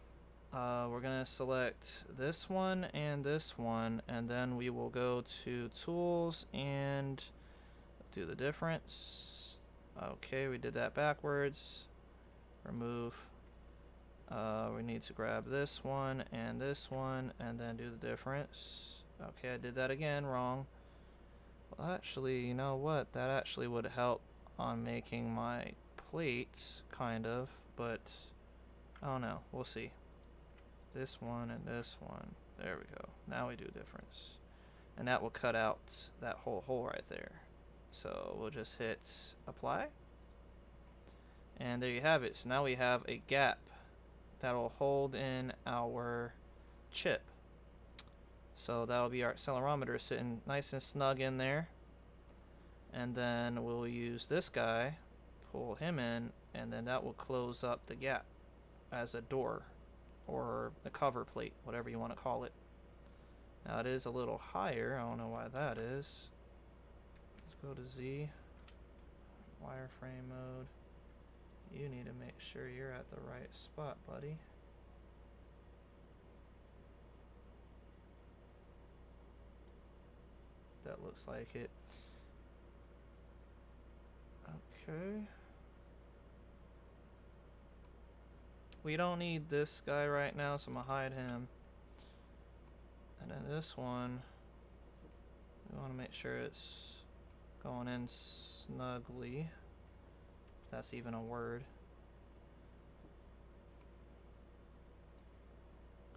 we're gonna select this one, and then we will go to tools and do the difference. Okay, we did that backwards. Remove. We need to grab this one, and then do the difference. Okay, I did that again, wrong. Well, actually, you know what? That actually would help on making my plates, kind of, but I don't know. We'll see. This one and this one. There we go. Now we do difference. And that will cut out that whole hole right there. So we'll just hit apply. And there you have it. So now we have a gap that will hold in our chip. So that will be our accelerometer sitting nice and snug in there. And then we'll use this guy, pull him in, and then that will close up the gap as a door or the cover plate, whatever you want to call it. Now it is a little higher. I don't know why that is. Let's go to Z, wireframe mode. You need to make sure you're at the right spot, buddy. That looks like it. Okay. We don't need this guy right now, so I'm gonna hide him. And then this one, we want to make sure it's going in snugly. If that's even a word.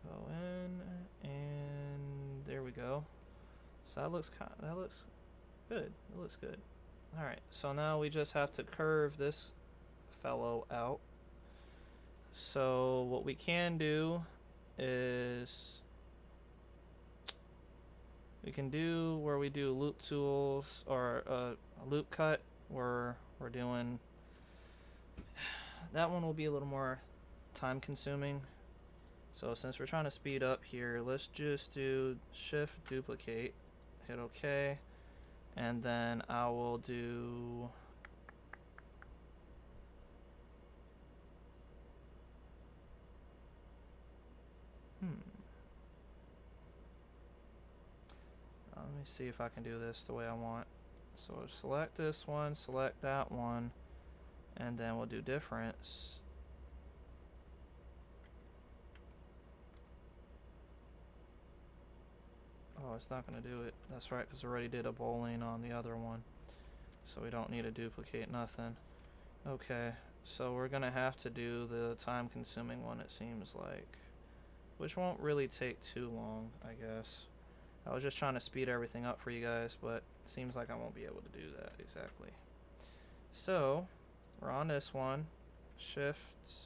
Go in, and there we go. So that looks good. It looks good. All right. So now we just have to curve this fellow out. So what we can do is we can do where we do loop tools or a loop cut where we're doing that one will be a little more time consuming. So since we're trying to speed up here, let's just do shift duplicate, hit OK, and then I will do let me see if I can do this the way I want. So select this one, select that one, and then we'll do difference. Oh, it's not going to do it. That's right, because I already did a bowling on the other one. So we don't need to duplicate nothing. Okay, so we're going to have to do the time-consuming one, it seems like. Which won't really take too long, I guess. I was just trying to speed everything up for you guys, but it seems like I won't be able to do that exactly. So, we're on this one. Shift,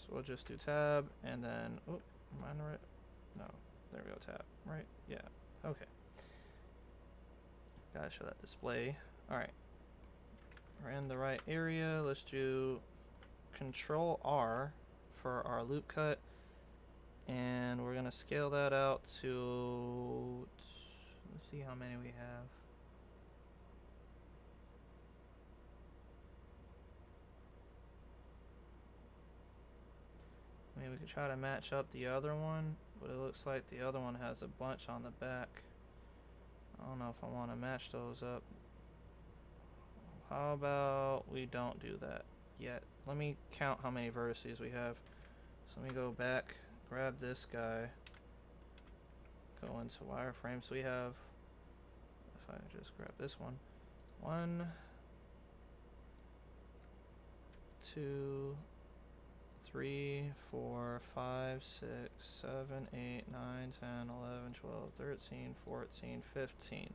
we'll just do tab, and then, oh, am I on the right? No, there we go, tab, right? Yeah, okay. Gotta show that display. Alright. We're in the right area. Let's do Control R for our loop cut. And we're gonna scale that out to, let's see how many we have. I mean, we could try to match up the other one, but it looks like the other one has a bunch on the back. I don't know if I want to match those up. How about we don't do that yet? Let me count how many vertices we have. So let me go back, grab this guy, go into wireframe. So we have, if I just grab this one, 1, 2, 3, 4, 5, 6, 7, 8, 9, 10, 11, 12, 13, 14, 15.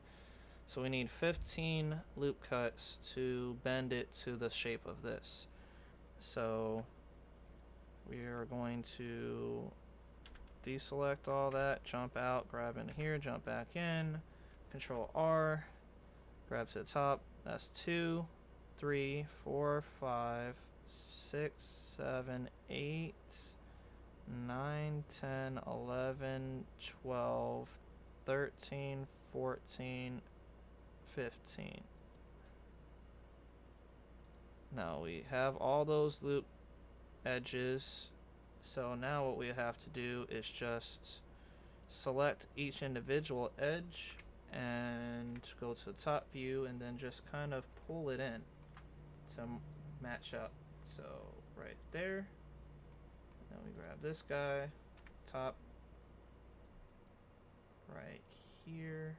So we need 15 loop cuts to bend it to the shape of this. So we are going to deselect all that, jump out, grab in here, jump back in, Control R, grab to the top. That's 2, 3, 4, 5, 6, 7, 8, 9, 10, 11, 12, 13, 14, 15. Now we have all those loop edges. So now what we have to do is just select each individual edge and go to the top view and then just kind of pull it in to match up. So right there. Then we grab this guy, top, right here.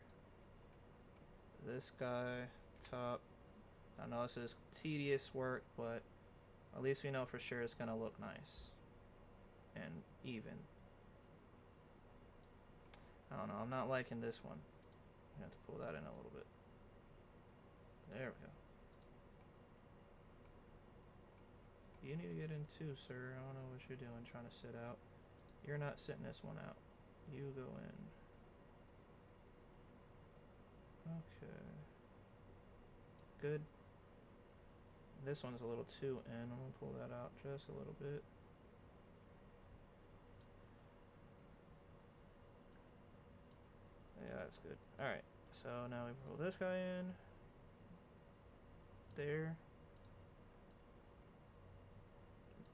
This guy, top. I know this is tedious work, but at least we know for sure it's gonna look nice and even. I don't know, I'm not liking this one. I have to pull that in a little bit. There we go. You need to get in too, sir. I don't know what you're doing trying to sit out. You're not sitting this one out. You go in. Okay. Good. This one's a little too in. I'm gonna pull that out just a little bit. Yeah, that's good. Alright, so now we pull this guy in. There.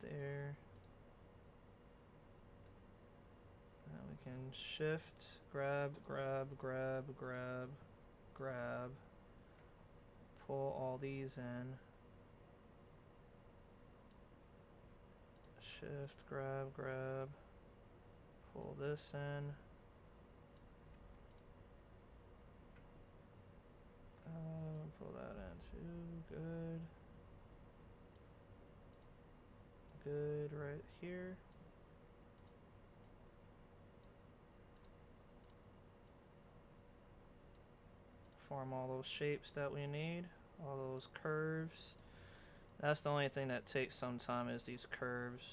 There. Now we can shift, grab, grab, grab, grab, grab. Pull all these in. Shift, grab, grab. Pull this in. Pull that in too. Good. Good right here. Form all those shapes that we need, all those curves. That's the only thing that takes some time is these curves.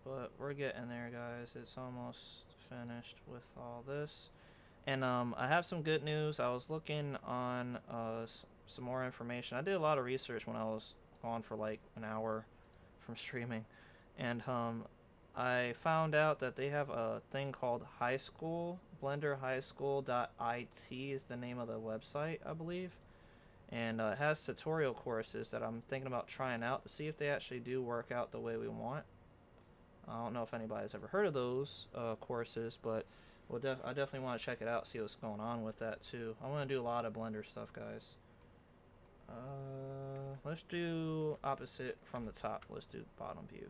But we're getting there, guys. It's almost finished with all this. And I have some good news. I was looking on some more information. I did a lot of research when I was gone for like an hour from streaming. And I found out that they have a thing called High School. BlenderHighSchool.it is the name of the website, I believe. And it has tutorial courses that I'm thinking about trying out to see if they actually do work out the way we want. I don't know if anybody's ever heard of those courses, but I definitely want to check it out, see what's going on with that too. I want to do a lot of Blender stuff, guys. Let's do opposite from the top. Let's do bottom view.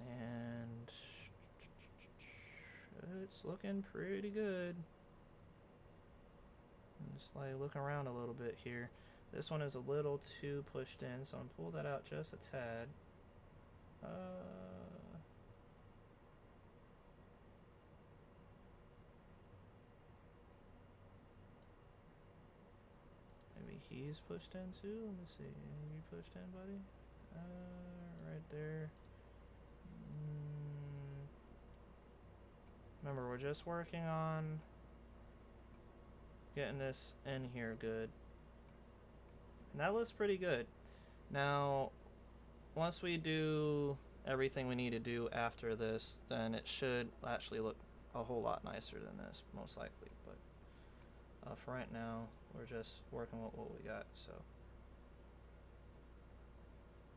And it's looking pretty good. Just like looking around a little bit here. This one is a little too pushed in, so I'm gonna pull that out just a tad. Maybe he's pushed in too. Let me see. Are you pushed in, buddy? Right there. Remember, we're just working on getting this in here good. And that looks pretty good. Now, once we do everything we need to do after this, then it should actually look a whole lot nicer than this, most likely. But for right now, we're just working with what we got, so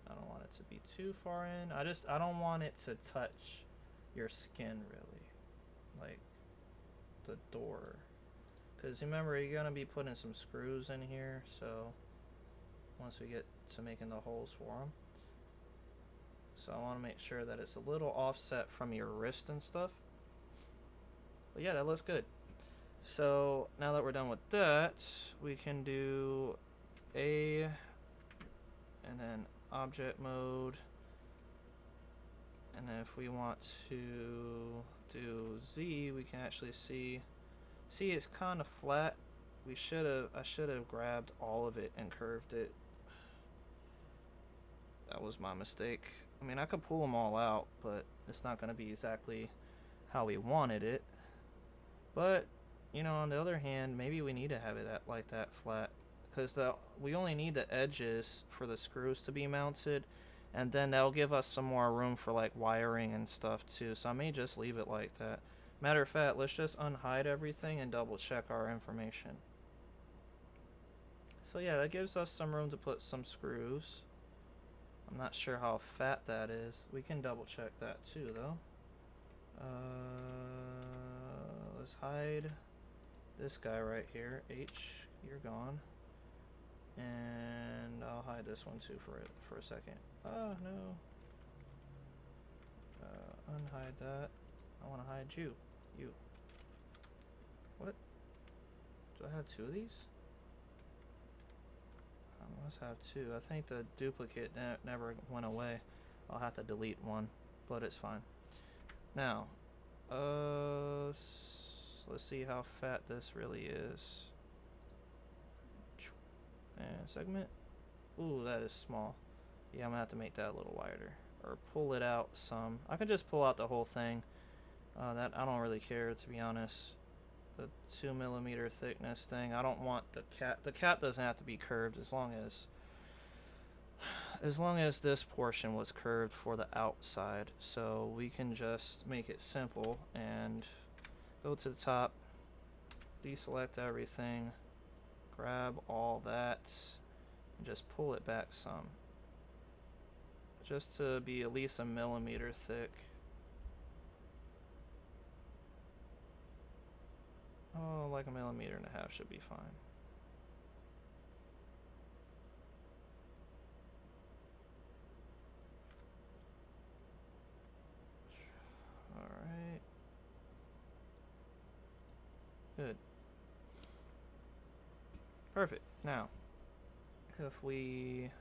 I don't want it to be too far in. I don't want it to touch your skin, really, like the door. Because remember, you're going to be putting some screws in here, so once we get to making the holes for them. So I want to make sure that it's a little offset from your wrist and stuff. But yeah, that looks good. So now that we're done with that, we can do A and then object mode. And then if we want to do Z, we can actually see it's kind of flat. I should have grabbed all of it and curved it. That was my mistake. I mean, I could pull them all out, but it's not going to be exactly how we wanted it. But, you know, on the other hand, maybe we need to have it like that flat, because we only need the edges for the screws to be mounted, and then that'll give us some more room for like wiring and stuff too. So I may just leave it like that. Matter of fact, let's just unhide everything and double check our information. So yeah, that gives us some room to put some screws. I'm not sure how fat that is. We can double check that too though. Let's hide this guy right here. H, you're gone. And I'll hide this one too for a second. Oh no. Unhide that. I want to hide you. You. What? Do I have two of these? I must have two. I think the duplicate never went away. I'll have to delete one, but it's fine. Now, let's see how fat this really is. And segment. Ooh, that is small. Yeah, I'm gonna have to make that a little wider, or pull it out some. I can just pull out the whole thing. That I don't really care, to be honest. The 2mm thickness thing. I don't want the cap. The cap doesn't have to be curved as long as this portion was curved for the outside. So we can just make it simple and go to the top, deselect everything, grab all that, and just pull it back some, just to be at least 1mm thick. Oh, like 1.5 millimeters should be fine. Alright. Good. Perfect. Now, if we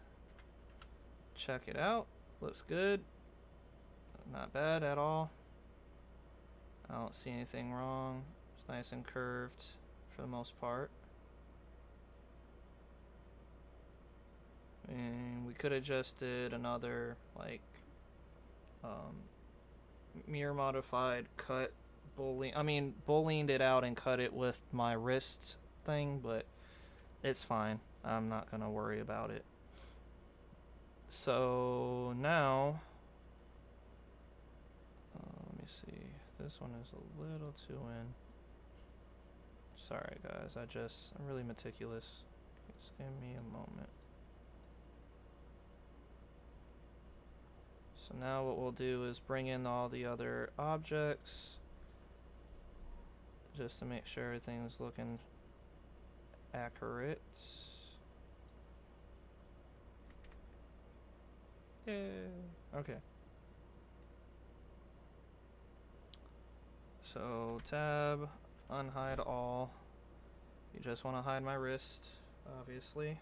check it out, looks good. Not bad at all. I don't see anything wrong. It's nice and curved for the most part. And we could have just did another, like, mirror modified cut booleaned it out and cut it with my wrist thing, but it's fine. I'm not gonna worry about it. So now, let me see. This one is a little too in. Sorry guys, I'm really meticulous. Just give me a moment. So now what we'll do is bring in all the other objects just to make sure everything's looking accurate. Yay. Okay. So tab, unhide all. You just want to hide my wrist, obviously.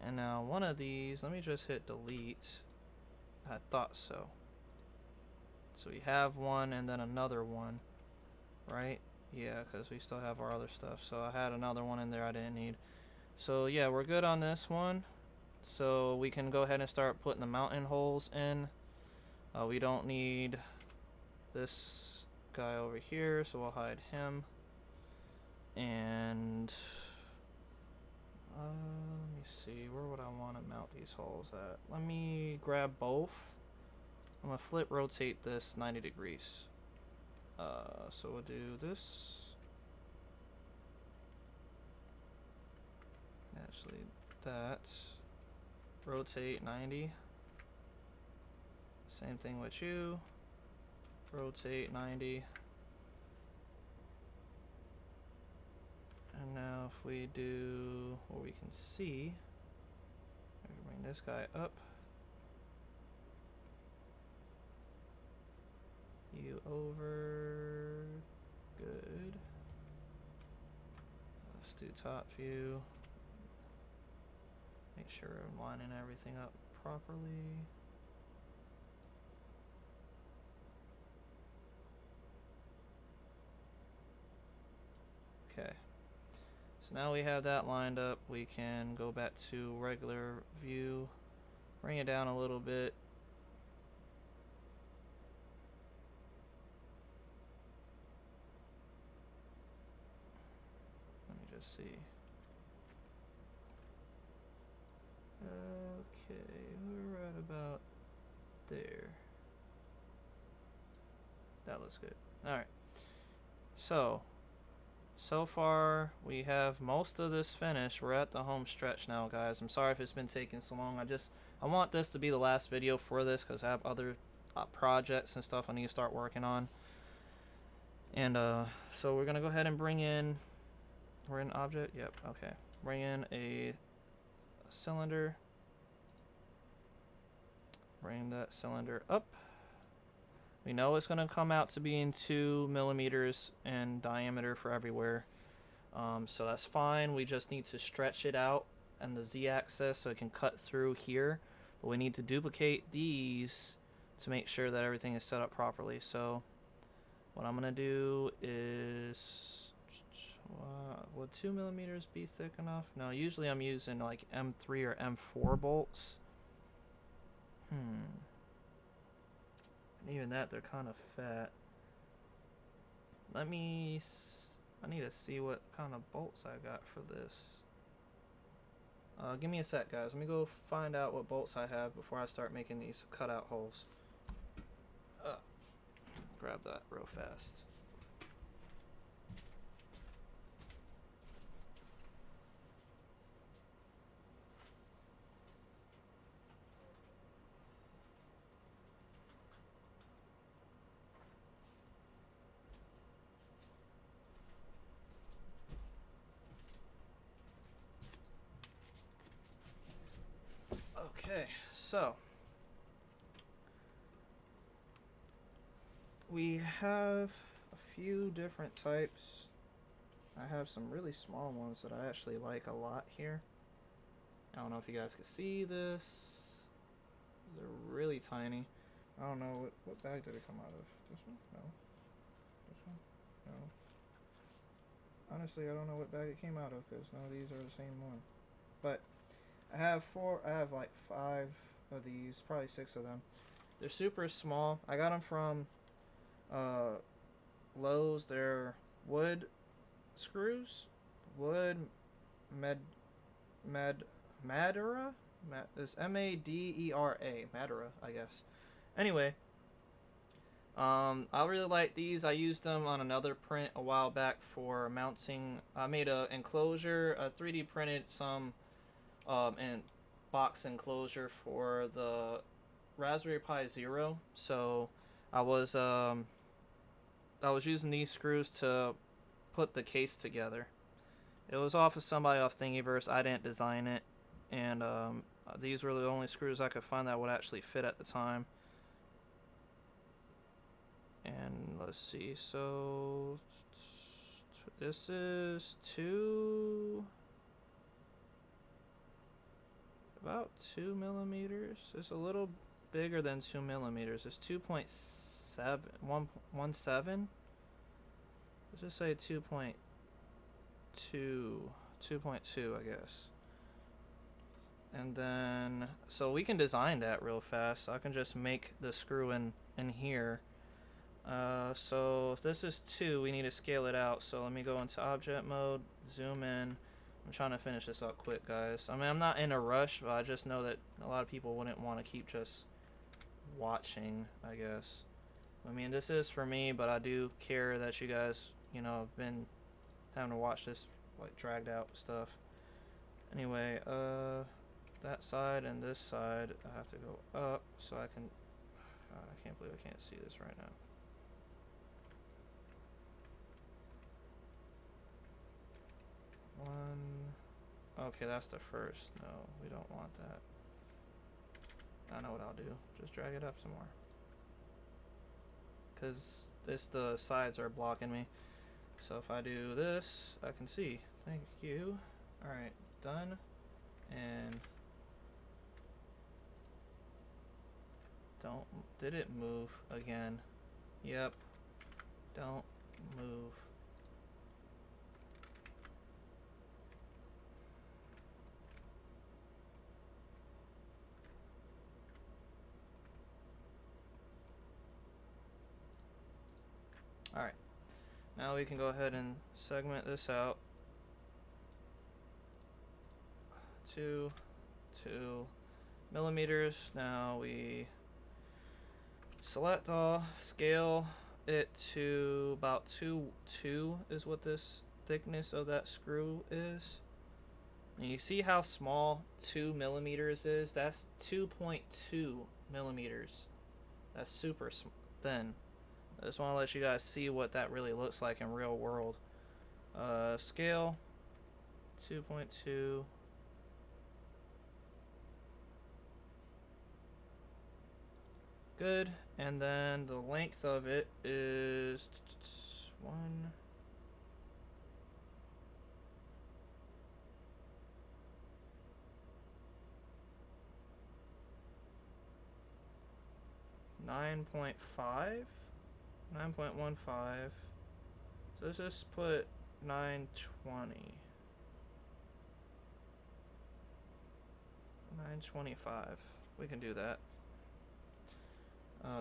And now one of these, let me just hit delete. I thought so. So we have one and then another one, right? Yeah, because we still have our other stuff. So I had another one in there I didn't need. So yeah, we're good on this one. So we can go ahead and start putting the mountain holes in. We don't need this guy over here, so we'll hide him. And let me see, where would I want to mount these holes at? Let me grab both. I'm gonna flip rotate this 90 degrees. So we'll do this. Actually, that. Rotate 90. Same thing with you. Rotate 90. And now if we do what we can see, I can bring this guy up. You over. Good. Let's do top view. Make sure I'm lining everything up properly. Okay. So now we have that lined up. We can go back to regular view, bring it down a little bit. Let me just see. Okay, we're right about there. That looks good. Alright. So far we have most of this finished. We're at the home stretch now, guys. I'm sorry if it's been taking so long. I want this to be the last video for this because I have other projects and stuff I need to start working on. And so we're gonna go ahead and bring in, we're in object, yep, okay. Bring in a cylinder. Bring that cylinder up. We know it's gonna come out to being 2 millimeters in diameter for everywhere. So that's fine. We just need to stretch it out and the z-axis so it can cut through here. But we need to duplicate these to make sure that everything is set up properly. So what I'm gonna do is, would 2 millimeters be thick enough? No, usually I'm using like M3 or M4 bolts. And even that, they're kind of fat. I need to see what kind of bolts I got for this. Give me a sec, guys. Let me go find out what bolts I have before I start making these cutout holes. Grab that real fast. Okay, so we have a few different types. I have some really small ones that I actually like a lot here. I don't know if you guys can see this. They're really tiny. I don't know what bag did it come out of. This one? No. This one? No. Honestly, I don't know what bag it came out of because none of these are the same one. But I have like 5 of these, probably 6 of them. They're super small. I got them from Lowe's. They're wood screws, wood med Madera. It's Madera, Madera, I guess. Anyway, I really like these. I used them on another print a while back for mounting. I made a enclosure, 3D printed some and box enclosure for the Raspberry Pi Zero. So I was using these screws to put the case together. It was off of somebody off Thingiverse. I didn't design it, and these were the only screws I could find that would actually fit at the time. And let's see, so this is about 2 millimeters. It's a little bigger than 2 millimeters. It's 2.7. Let's just say 2.2, I guess. And then, so we can design that real fast. So I can just make the screw in here. So if this is 2, we need to scale it out. So let me go into object mode, zoom in. I'm trying to finish this up quick, guys. I mean, I'm not in a rush, but I just know that a lot of people wouldn't want to keep just watching, I guess. I mean, this is for me, but I do care that you guys, you know, have been having to watch this, like, dragged out stuff. Anyway, that side and this side, I have to go up so I can... I can't believe I can't see this right now. Okay, that's the first. No, we don't want that. I know what I'll do. Just drag it up some more. Because the sides are blocking me. So if I do this, I can see. Thank you. Alright, done. And did it move again? Yep. Don't move. Alright, now we can go ahead and segment this out. 2 millimeters. Now we select all, scale it to about 2 is what this thickness of that screw is. And you see how small 2 millimeters is? That's 2.2 millimeters. That's super thin. I just want to let you guys see what that really looks like in real world. Scale 2.2. Good. And then the length of it is 9.5. 9.15. So let's just put 920. 925. We can do that.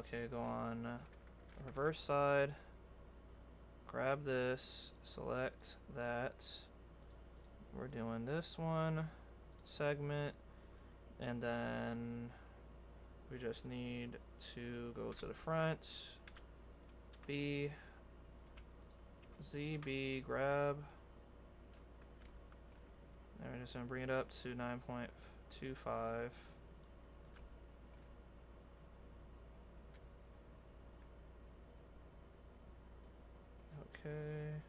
Okay, go on reverse side. Grab this. Select that. We're doing this one. Segment. And then we just need to go to the front. B, ZB, grab. And we're just going to bring it up to 9.25. Okay.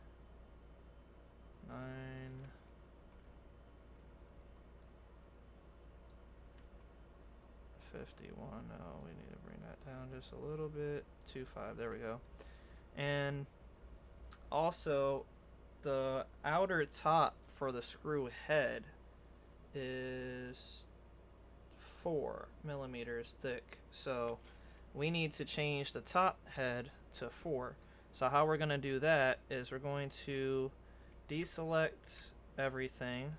951. No, we need to bring that down just a little bit. 25. There we go. And also, the outer top for the screw head is 4 millimeters thick. So we need to change the top head to 4. So how we're going to do that is we're going to deselect everything.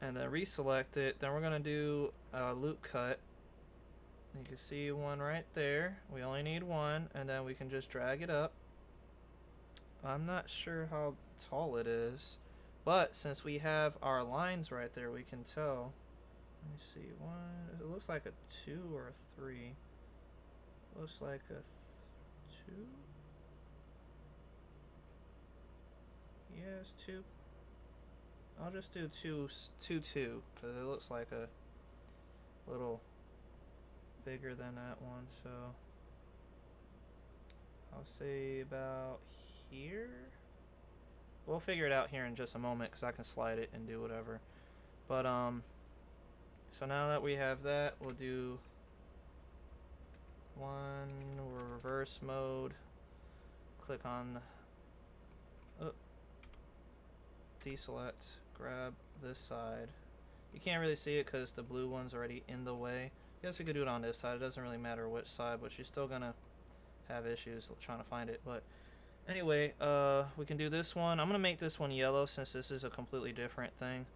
and then reselect it. Then we're gonna do a loop cut. You can see one right there. We only need one, and then we can just drag it up. I'm not sure how tall it is, but since we have our lines right there, we can tell. Let me see, one, it looks like a 2 or a 3. Looks like a 2? Yeah, it's 2. I'll just do 2, 2, because it looks like a little bigger than that one, so I'll say about here. We'll figure it out here in just a moment because I can slide it and do whatever. But so now that we have that, we'll do one reverse mode. Click on deselect, grab this side. You can't really see it because the blue one's already in the way. I guess we could do it on this side. It doesn't really matter which side, but you're still gonna have issues trying to find it. But anyway, we can do this one. I'm gonna make this one yellow since this is a completely different thing.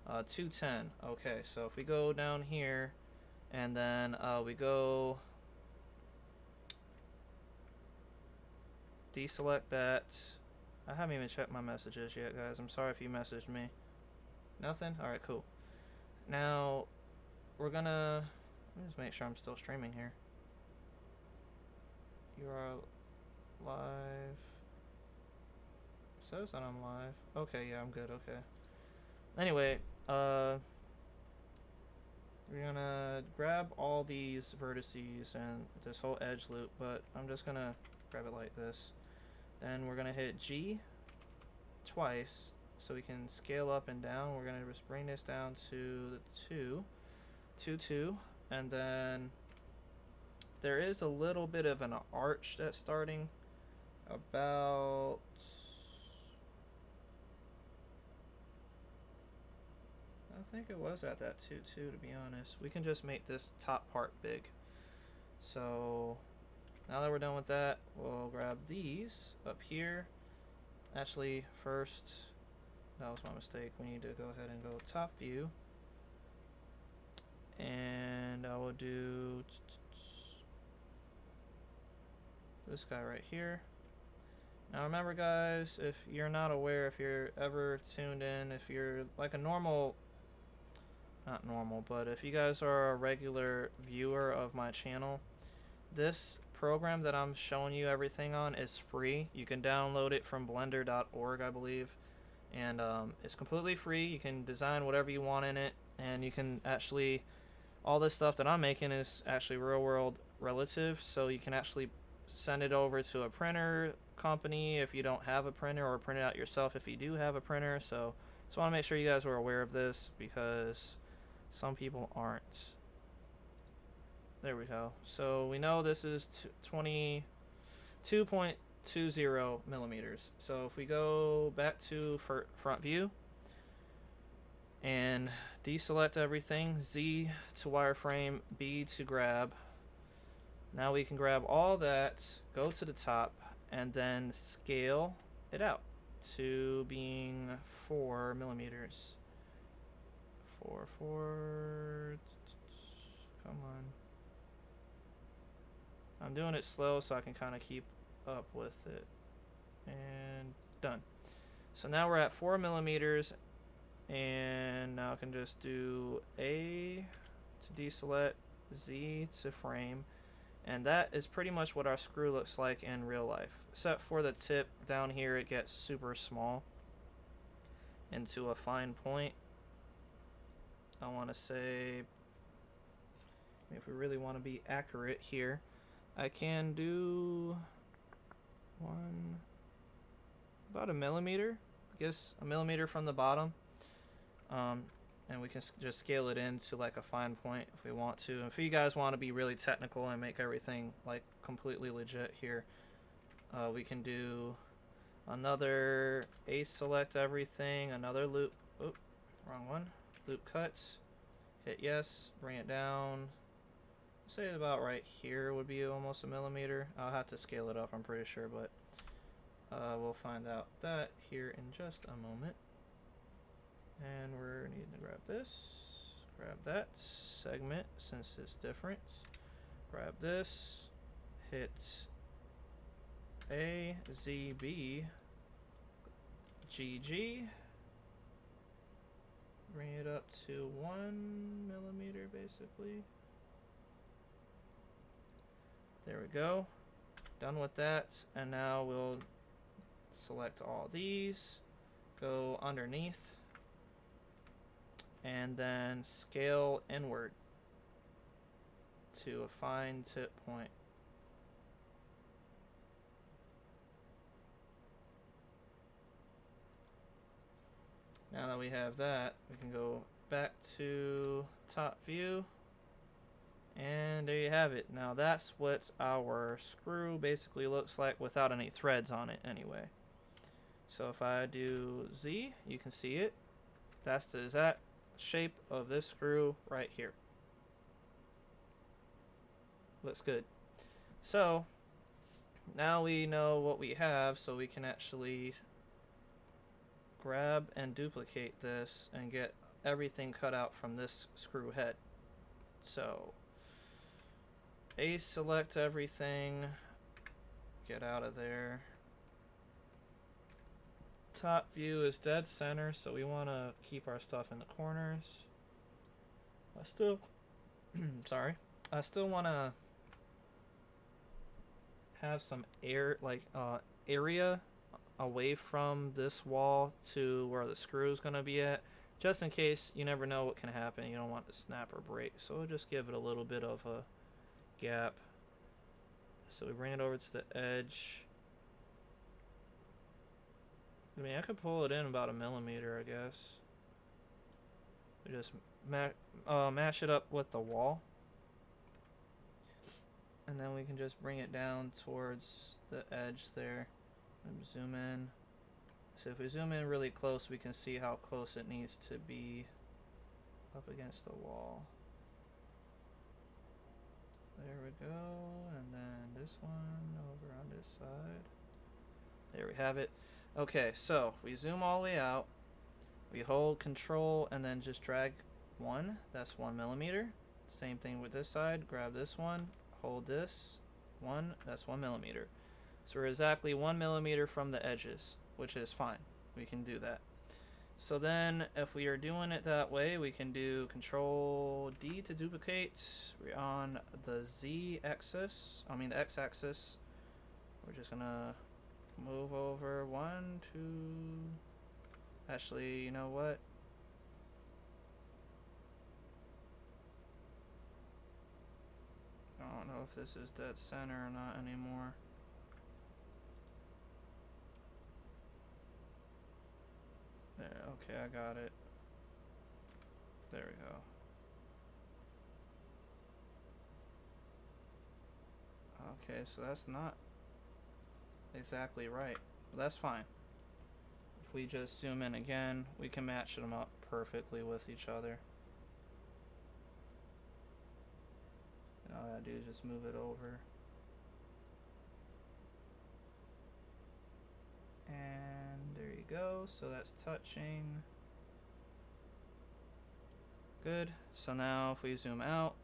210. Okay, so if we go down here, and then we go deselect that. I haven't even checked my messages yet, guys. I'm sorry if you messaged me. Nothing? Alright, cool. Now, we're gonna... Let me just make sure I'm still streaming here. You are live. It says that I'm live. Okay, yeah, I'm good, okay. Anyway, we're gonna grab all these vertices and this whole edge loop, but I'm just gonna grab it like this. Then we're gonna hit G twice so we can scale up and down. We're gonna just bring this down to the 2, and then there is a little bit of an arch that's starting about I think it was at that 2 to be honest. We can just make this top part big. So now that we're done with that, we'll grab these up here. Actually, first, that was my mistake. We need to go ahead and go top view. And I will do this guy right here. Now remember guys, if you're not aware, if you're ever tuned in, if you're like a normal, not normal, but if you guys are a regular viewer of my channel, this program that I'm showing you everything on is free. You can download it from blender.org, I believe, and it's completely free. You can design whatever you want in it, and you can actually, all this stuff that I'm making is actually real world relative, so you can actually send it over to a printer company if you don't have a printer, or print it out yourself if you do have a printer. So just want to make sure you guys are aware of this because some people aren't. There we go. So we know this is 22.20 millimeters. So if we go back to front view and deselect everything, Z to wireframe, B to grab. Now we can grab all that, go to the top, and then scale it out to being 4 millimeters. 4, come on. I'm doing it slow so I can kind of keep up with it. And done. So now we're at 4 millimeters, and now I can just do A to deselect, Z to frame, and that is pretty much what our screw looks like in real life. Except for the tip down here, it gets super small into a fine point. I want to say, if we really want to be accurate here, I can do about a millimeter, I guess a millimeter from the bottom, and we can just scale it into like a fine point if we want to. And if you guys want to be really technical and make everything like completely legit here, we can do another select everything, another loop, wrong one, loop cuts, hit yes, bring it down. Say about right here would be almost a millimeter. I'll have to scale it up, I'm pretty sure, but we'll find out that here in just a moment. And we're needing to grab this, grab that, segment since it's different. Grab this, hit A, Z, B, GG. Bring it up to 1 millimeter basically. There we go. Done with that. And now we'll select all these, go underneath, and then scale inward to a fine tip point. Now that we have that, we can go back to top view, and there you have it. Now that's what our screw basically looks like without any threads on it anyway. So if I do Z, you can see it. That's the exact shape of this screw right here. Looks good. So now we know what we have, so we can actually grab and duplicate this and get everything cut out from this screw head. So A, select everything, get out of there. Top view is dead center, so we want to keep our stuff in the corners. I still sorry, I still want to have some area away from this wall to where the screw is going to be at, just in case. You never know what can happen. You don't want to snap or break, so we'll just give it a little bit of a gap. So we bring it over to the edge. I mean, I could pull it in about 1 millimeter, I guess. We just mash it up with the wall, and then we can just bring it down towards the edge there. And zoom in. So if we zoom in really close, we can see how close it needs to be up against the wall. There we go. And then this one over on this side. There we have it. Okay, so if we zoom all the way out, we hold Control and then just drag 1. That's 1 millimeter. Same thing with this side. Grab this one, hold this 1. That's 1 millimeter. So we're exactly 1 millimeter from the edges, which is fine. We can do that. So then if we are doing it that way, we can do Control D to duplicate. We're on the Z axis, the X axis. We're just gonna move over 1, 2. Actually, you know what? I don't know if this is dead center or not anymore. There, okay, I got it. There we go. Okay, so that's not exactly right, but that's fine. If we just zoom in again, we can match them up perfectly with each other. And all I gotta do is just move it over. And there you go, so that's touching. Good. So now if we zoom out,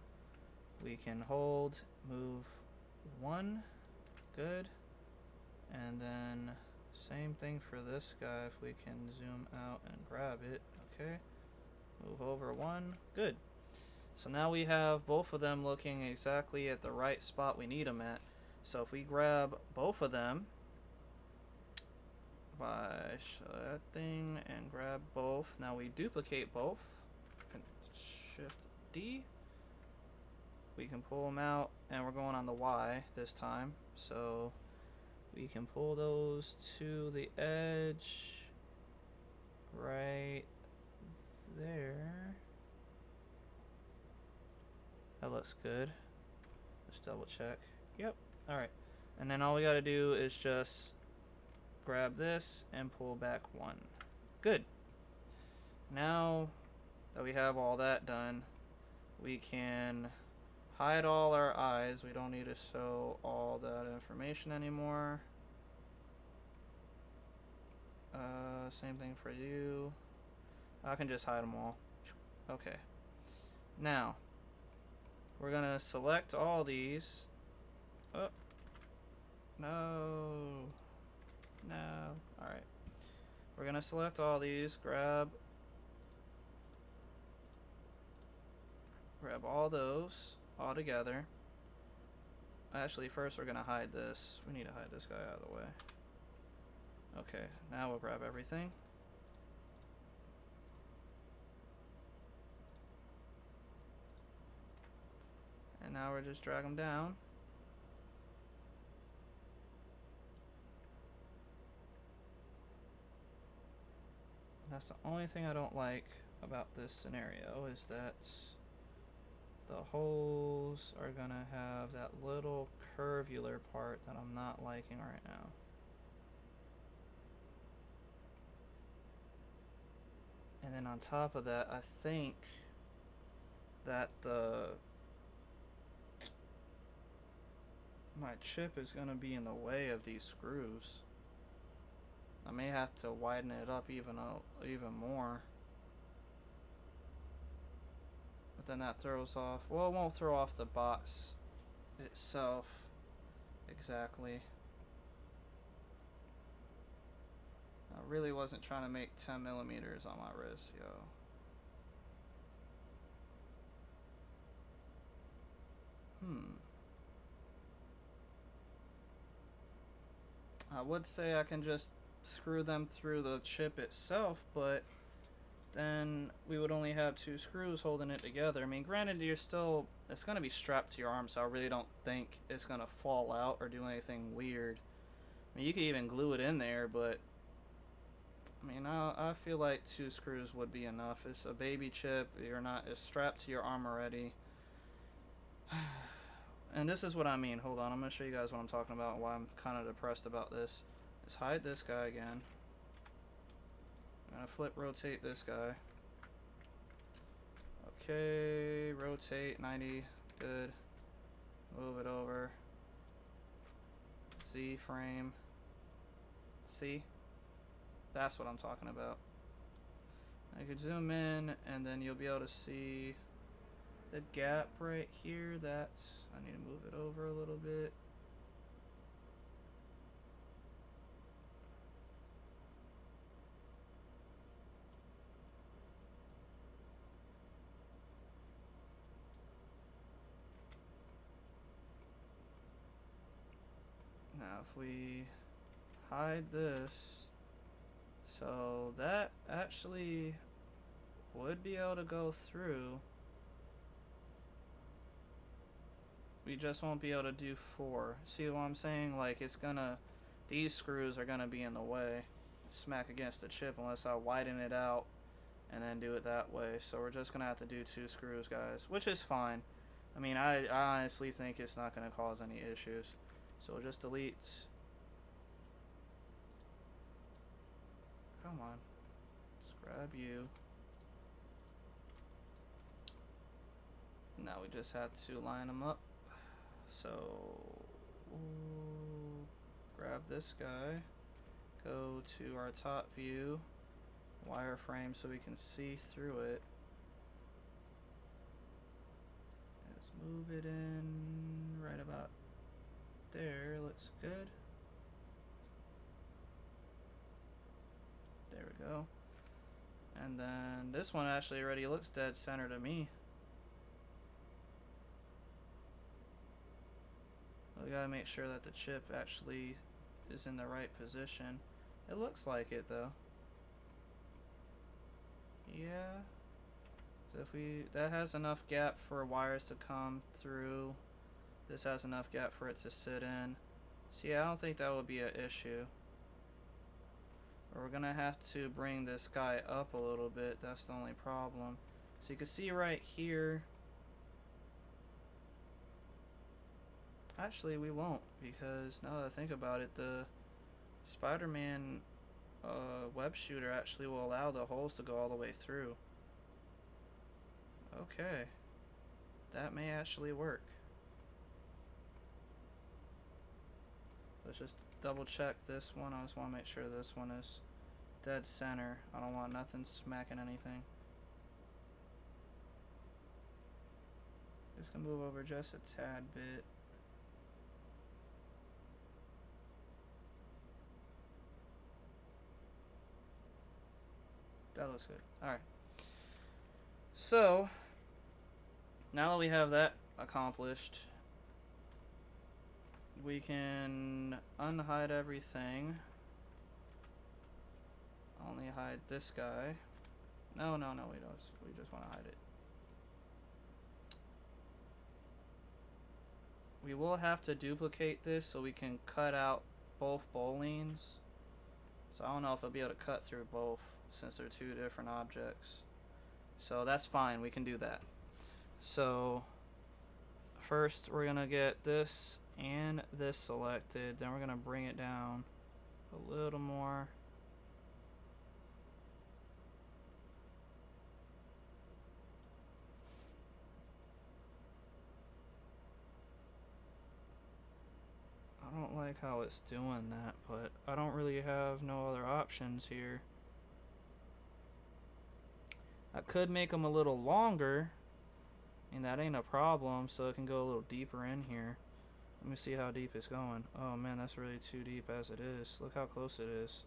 we can hold, move 1. Good. And then same thing for this guy. If we can zoom out and grab it. Okay. Move over 1. Good. So now we have both of them looking exactly at the right spot we need them at. So if we grab both of them by selecting and grab both, now we duplicate both. Shift D. We can pull them out, and we're going on the Y this time. So we can pull those to the edge right there. That looks good. Let's double check. Yep. Alright. And then all we gotta do is just grab this and pull back 1. Good. Now that we have all that done, we can hide all our eyes. We don't need to show all that information anymore. Same thing for you. I can just hide them all. Okay. Now, we're gonna select all these. Oh, no. No. Alright. We're gonna select all these, grab all those all together. Actually, first we're gonna hide this. We need to hide this guy out of the way. Okay, now we'll grab everything. And now we're just drag them down. That's the only thing I don't like about this scenario, is that the holes are gonna have that little curvular part that I'm not liking right now. And then on top of that, I think that my chip is gonna be in the way of these screws. I may have to widen it up even more. But then that throws off, well, it won't throw off the box itself exactly. I really wasn't trying to make 10 millimeters on my wrist, yo. I would say I can just screw them through the chip itself, but then we would only have 2 screws holding it together. I mean, granted, it's going to be strapped to your arm, so I really don't think it's going to fall out or do anything weird. I mean, you could even glue it in there, but I mean, I feel like 2 screws would be enough. It's a baby chip. It's strapped to your arm already. And this is what I mean. Hold on, I'm going to show you guys what I'm talking about and why I'm kind of depressed about this. Let's hide this guy again. I'm going to rotate this guy. Okay, rotate 90, good. Move it over. Z frame. See? That's what I'm talking about. I could zoom in and then you'll be able to see the gap right here. I need to move it over a little bit. Now if we hide this, so that actually would be able to go through. We just won't be able to do 4. See what I'm saying? Like, these screws are gonna be in the way, smack against the chip, unless I widen it out and then do it that way. So we're just gonna have to do 2 screws, guys, which is fine. I mean, I honestly think it's not gonna cause any issues. So we'll just delete. Come on, just grab you. Now we just have to line them up. So grab this guy, go to our top view, wireframe, so we can see through it. Let's move it in right about there. Looks good. There we go. And then this one actually already looks dead center to me. We gotta make sure that the chip actually is in the right position. It looks like it though. Yeah. So that has enough gap for wires to come through. This has enough gap for it to sit in. So yeah, I don't think that would be an issue. But we're gonna have to bring this guy up a little bit. That's the only problem. So you can see right here. Actually, we won't, because now that I think about it, the Spider-Man web shooter actually will allow the holes to go all the way through. Okay. That may actually work. Let's just double check this one. I just want to make sure this one is dead center. I don't want nothing smacking anything. This can move over just a tad bit. That looks good. Alright. So, now that we have that accomplished, we can unhide everything. Only hide this guy. No, we don't. We just want to hide it. We will have to duplicate this so we can cut out both bowlines. So I don't know if I'll be able to cut through both since they're two different objects. So that's fine, we can do that. So first we're gonna get this and this selected, then we're gonna bring it down a little more. I don't like how it's doing that, but I don't really have no other options here. I could make them a little longer, and that ain't a problem, so it can go a little deeper in here. Let me see how deep it's going. Oh man, that's really too deep as it is. Look how close it is.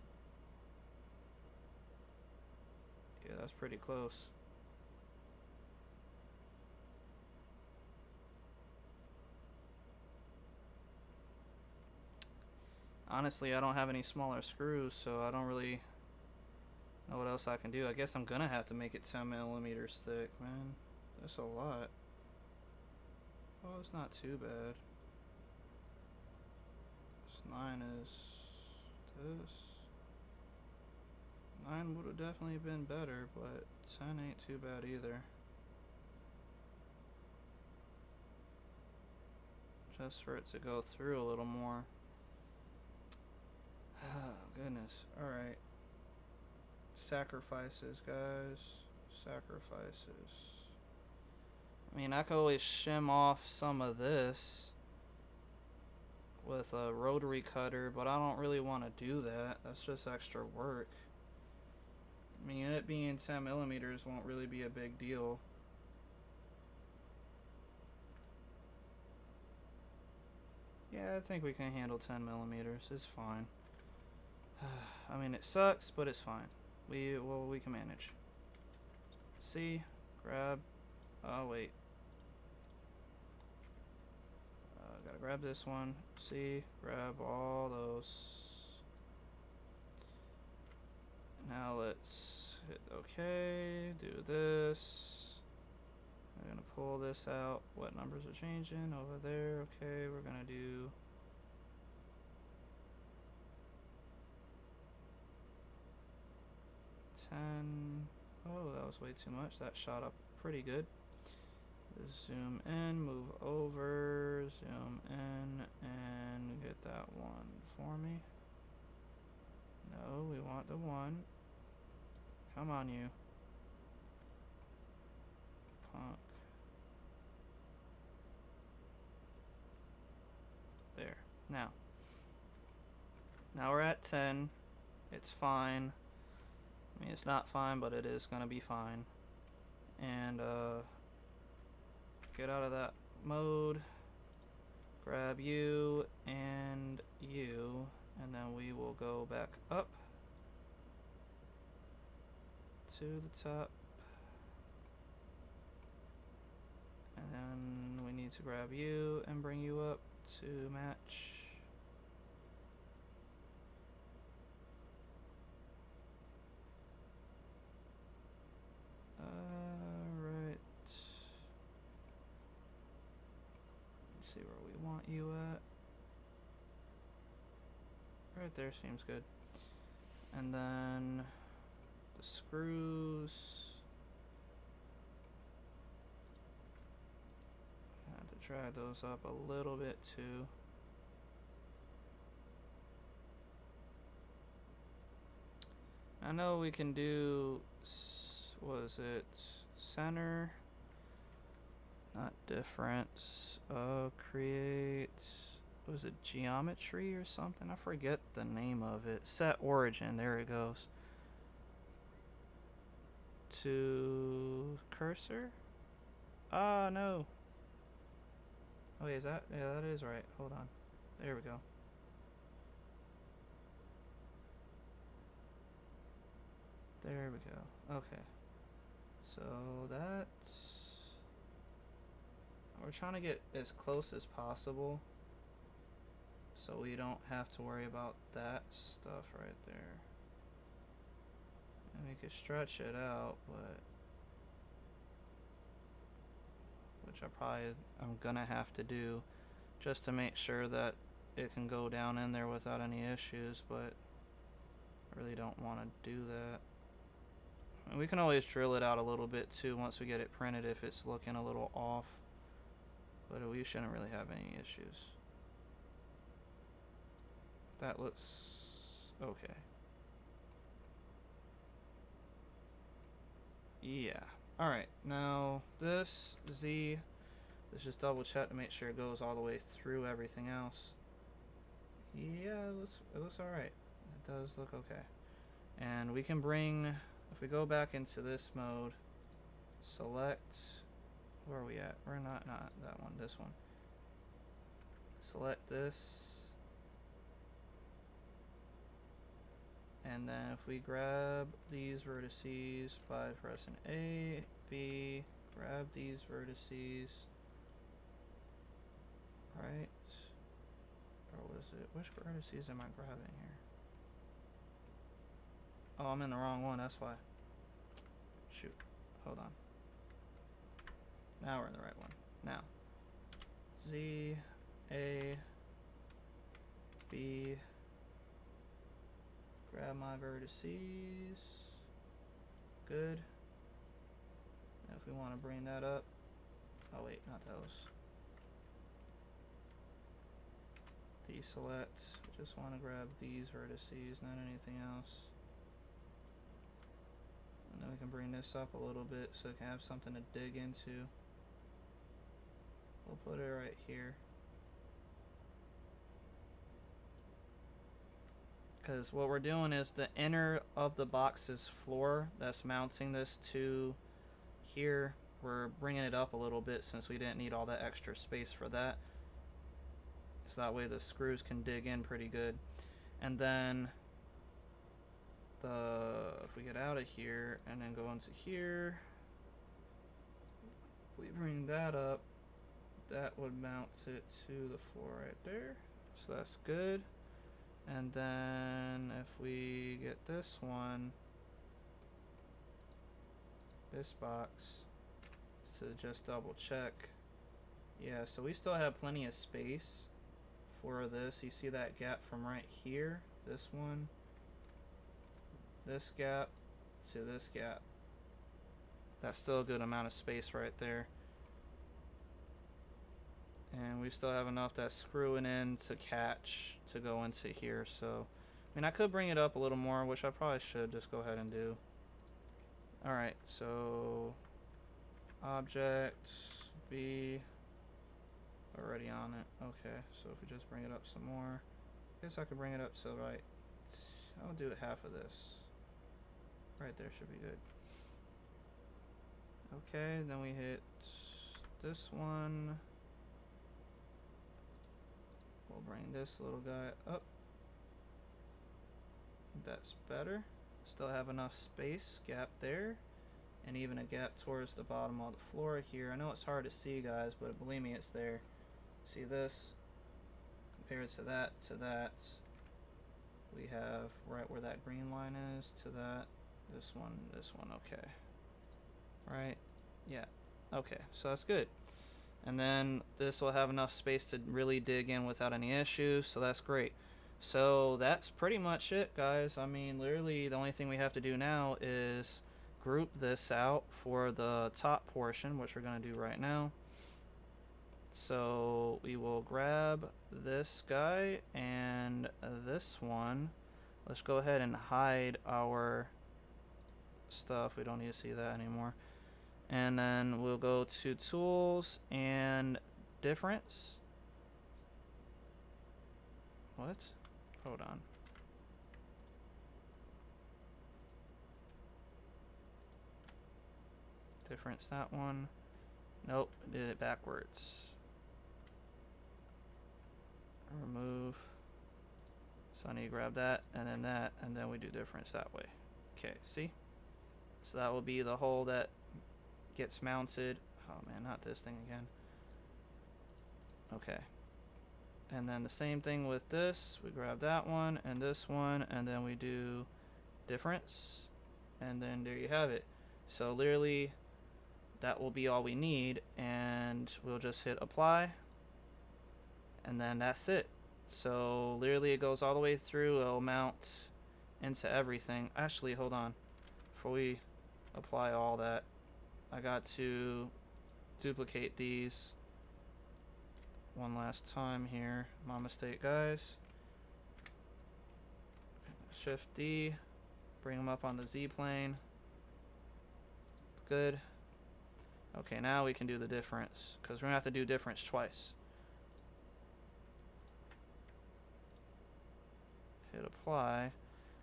Yeah, that's pretty close. Honestly, I don't have any smaller screws, so I don't really know what else I can do. I guess I'm gonna have to make it 10 millimeters thick, man. That's a lot. Oh, it's not too bad. This 9 is this. 9 would have definitely been better, but 10 ain't too bad either. Just for it to go through a little more. Oh, goodness. Alright. Sacrifices, guys. Sacrifices. I mean, I could always shim off some of this with a rotary cutter, but I don't really want to do that. That's just extra work. I mean, it being 10 millimeters won't really be a big deal. Yeah, I think we can handle 10 millimeters. It's fine. I mean, it sucks, but it's fine. We can manage. C, grab. Oh wait. Gotta grab this one. C, grab all those. Now let's hit OK. Do this. We're gonna pull this out. What numbers are changing over there? Okay, we're gonna do. Oh, that was way too much. That shot up pretty good. Just zoom in, move over, zoom in, and get that one for me. No, we want the one. Come on, you. Punk. There. Now we're at 10. It's fine. I mean, it's not fine, but it is gonna be fine. And get out of that mode, grab you and you, and then we will go back up to the top, and then we need to grab you and bring you up to match. Right. Let's see where we want you at. Right there seems good. And then the screws. I have to drag those up a little bit too. I know we can do, what is it, center, not difference, create, was it geometry or something? I forget the name of it. Set origin, there it goes. to cursor. Ah, no. Oh, wait, is that? Yeah, that is right. Hold on. There we go. There we go. Okay. So that's... We're trying to get as close as possible so we don't have to worry about that stuff right there. And we could stretch it out, but... Which I'm gonna have to do just to make sure that it can go down in there without any issues, but I really don't want to do that. And we can always drill it out a little bit too once we get it printed if it's looking a little off, but we shouldn't really have any issues. That looks okay. Yeah. Alright, now this Z, let's just double check to make sure it goes all the way through everything else. Yeah, it looks alright. It does look okay. And we can bring, if we go back into this mode, select, where are we at? We're not that one, this one. Select this. And then if we grab these vertices by pressing A, B, grab these vertices, right? Or was it, which vertices am I grabbing here? Oh, I'm in the wrong one, that's why. Shoot, hold on. Now we're in the right one. Now, Z, A, B, grab my vertices. Good. And if we want to bring that up, oh wait, not those. Deselect. Just want to grab these vertices, not anything else. And then we can bring this up a little bit so it can have something to dig into. We'll put it right here. Because what we're doing is the inner of the box's floor that's mounting this to here, we're bringing it up a little bit since we didn't need all that extra space for that. So that way the screws can dig in pretty good. And then if we get out of here and then go into here, we bring that up, that would mount it to the floor right there. So that's good. And then if we get this one, this box, to just double check. Yeah, so we still have plenty of space for this. You see that gap from right here, this one, this gap to this gap. That's still a good amount of space right there. And we still have enough that's screwing in to catch to go into here. So, I mean, I could bring it up a little more, which I probably should just go ahead and do. Alright, so object B, already on it. Okay, so if we just bring it up some more, I guess I could bring it up to right. I'll do half of this. Right there should be good. Okay, then we hit this one. We'll bring this little guy up. That's better. Still have enough space, gap there, and even a gap towards the bottom of the floor here. I know it's hard to see, guys, but believe me, it's there. See this? Compared to that, we have right where that green line is to that. This one, okay. Right? Yeah. Okay, so that's good. And then this will have enough space to really dig in without any issues, so that's great. So that's pretty much it, guys. I mean, literally the only thing we have to do now is group this out for the top portion, which we're going to do right now. So we will grab this guy and this one. Let's go ahead and hide our stuff. We don't need to see that anymore. And then we'll go to tools and difference. What? Hold on. Difference that one. Nope, did it backwards. Remove. So I need to grab that, and then we do difference that way. Okay, see? So that will be the hole that gets mounted. Oh man, not this thing again. Okay. And then the same thing with this. We grab that one and this one, and then we do difference. And then there you have it. So literally, that will be all we need, and we'll just hit apply. And then that's it. So literally it goes all the way through. It'll mount into everything. Actually, hold on. Before we apply all that, I got to duplicate these one last time here. My mistake, guys. Shift D, bring them up on the Z plane. Good. Okay, now we can do the difference, because we're gonna have to do difference twice. Hit apply.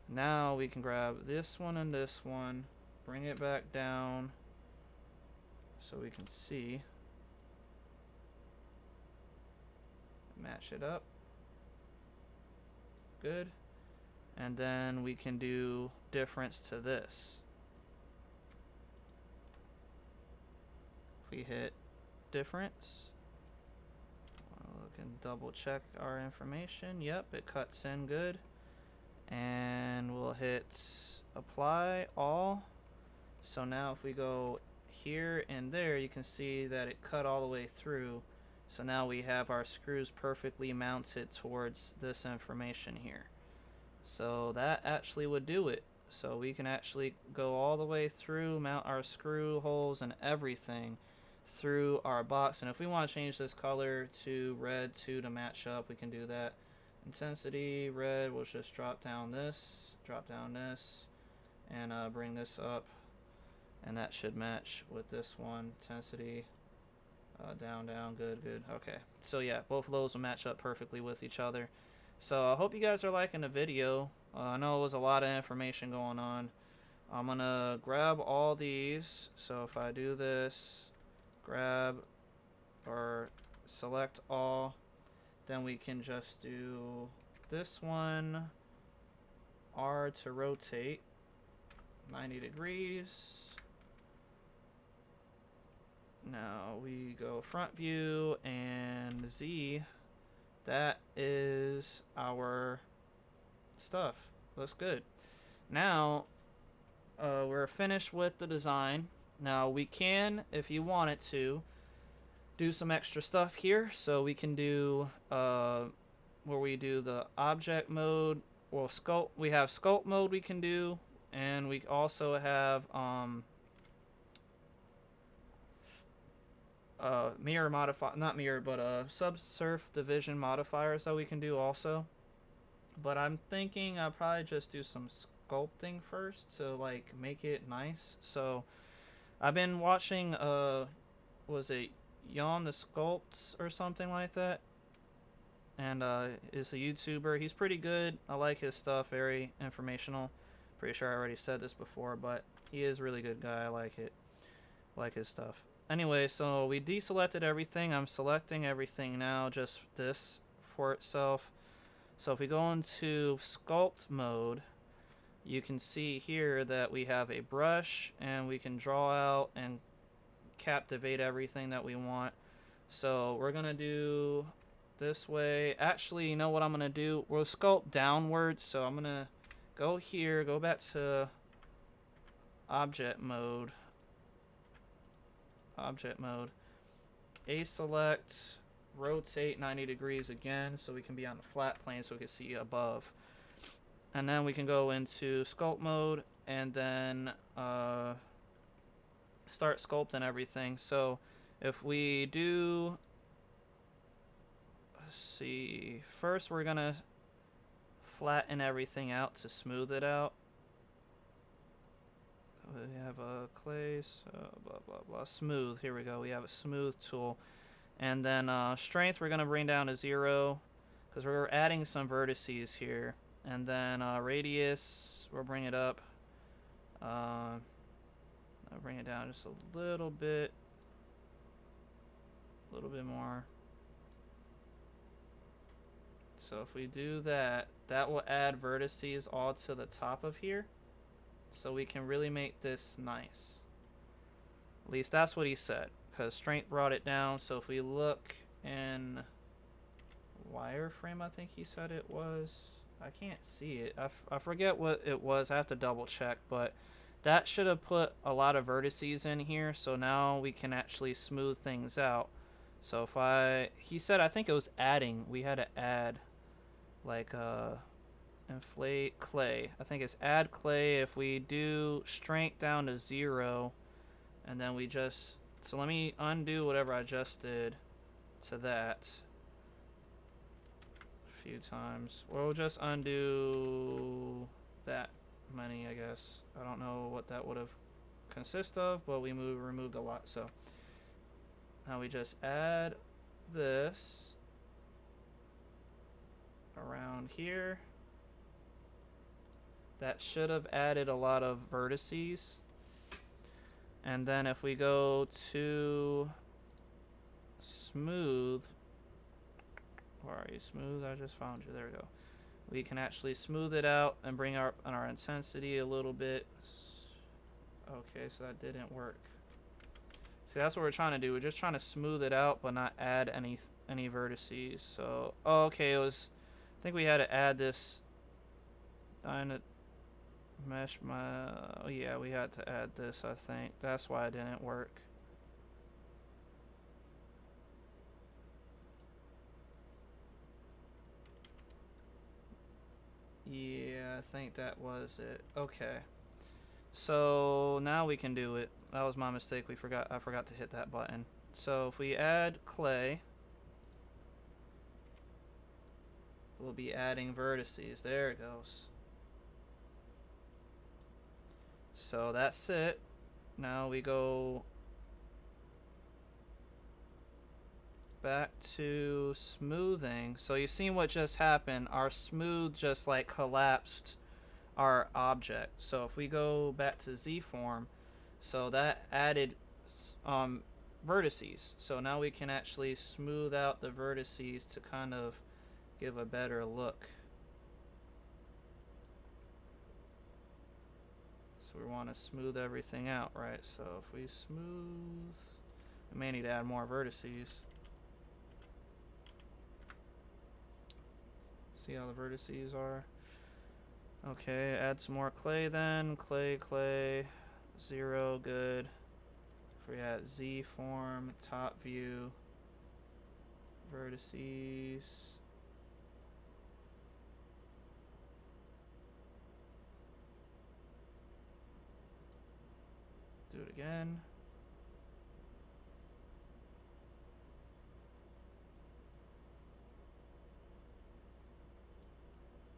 Now we can grab this one and this one, bring it back down so we can see. Match it up. Good. And then we can do difference to this. If we hit difference, look and double check our information. Yep, it cuts in good. And we'll hit apply all. So now if we go here and there, you can see that it cut all the way through. So now we have our screws perfectly mounted towards this information here. So that actually would do it. So we can actually go all the way through, mount our screw holes and everything through our box. And if we want to change this color to red too to match up, we can do that. Intensity red, we'll just drop down this, and bring this up, and that should match with this one. Intensity down, good. Okay, so yeah, both of those will match up perfectly with each other. So I hope you guys are liking the video. I know it was a lot of information going on. I'm gonna grab all these. So if I do this, grab or select all, then we can just do this one, R to rotate 90 degrees. Now we go front view and Z. That is our stuff. Looks good. Now we're finished with the design. Now we can, if you wanted to, do some extra stuff here. So we can do where we do the object mode. Well, sculpt. We have sculpt mode we can do, and we also have mirror modify, not mirror, but subsurf division modifiers that we can do also. But I'm thinking I'll probably just do some sculpting first to like make it nice. So I've been watching was it Yawn the Sculpts or something like that, and is a YouTuber. He's pretty good. I like his stuff, very informational. Pretty sure I already said this before, but he is a really good guy. I like it, like his stuff. Anyway, so we deselected everything. I'm selecting everything now, just this for itself. So if we go into sculpt mode, you can see here that we have a brush, and we can draw out and captivate everything that we want. So we're gonna do this way. Actually, you know what I'm gonna do? We'll sculpt downwards. So I'm gonna go here, go back to object mode, A select, rotate 90 degrees again, so we can be on the flat plane so we can see above. And then we can go into sculpt mode, and then start sculpting everything. So if we do, let's see, first we're gonna flatten everything out to smooth it out. We have a clay, blah blah blah, smooth. Here we go. We have a smooth tool, and then strength we're gonna bring down to 0 because we're adding some vertices here. And then radius we'll bring it up. I'll bring it down just a little bit more. So if we do that, that will add vertices all to the top of here. So we can really make this nice. At least that's what he said, because strength brought it down. So if we look in wireframe, I think he said it was. I can't see it. I forget what it was. I have to double check, but that should have put a lot of vertices in here. So now we can actually smooth things out. So if he said, I think it was adding. We had to add like inflate clay. I think it's add clay. If we do strength down to 0, and then we just, so let me undo whatever I just did to that a few times. We'll just undo that many, I guess. I don't know what that would have consist of, but we removed a lot. So now we just add this around here. That should have added a lot of vertices. And then if we go to smooth, where are you? Smooth, I just found you. There we go. We can actually smooth it out and bring our intensity a little bit. Okay, so that didn't work. See, that's what we're trying to do. We're just trying to smooth it out, but not add any vertices. So, oh, okay, it was, I think we had to add this mesh. Oh yeah, we had to add this, I think. That's why it didn't work. Yeah, I think that was it. Okay. So now we can do it. That was my mistake. I forgot to hit that button. So if we add clay, we'll be adding vertices. There it goes. So that's it. Now we go back to smoothing. So you seen what just happened? Our smooth just like collapsed our object. So if we go back to Z form, so that added vertices. So now we can actually smooth out the vertices to kind of give a better look. So we want to smooth everything out, right? So if we smooth, we may need to add more vertices. See how the vertices are? Okay, add some more clay then. Clay, 0, good. If we add Z form, top view, vertices. Do it again.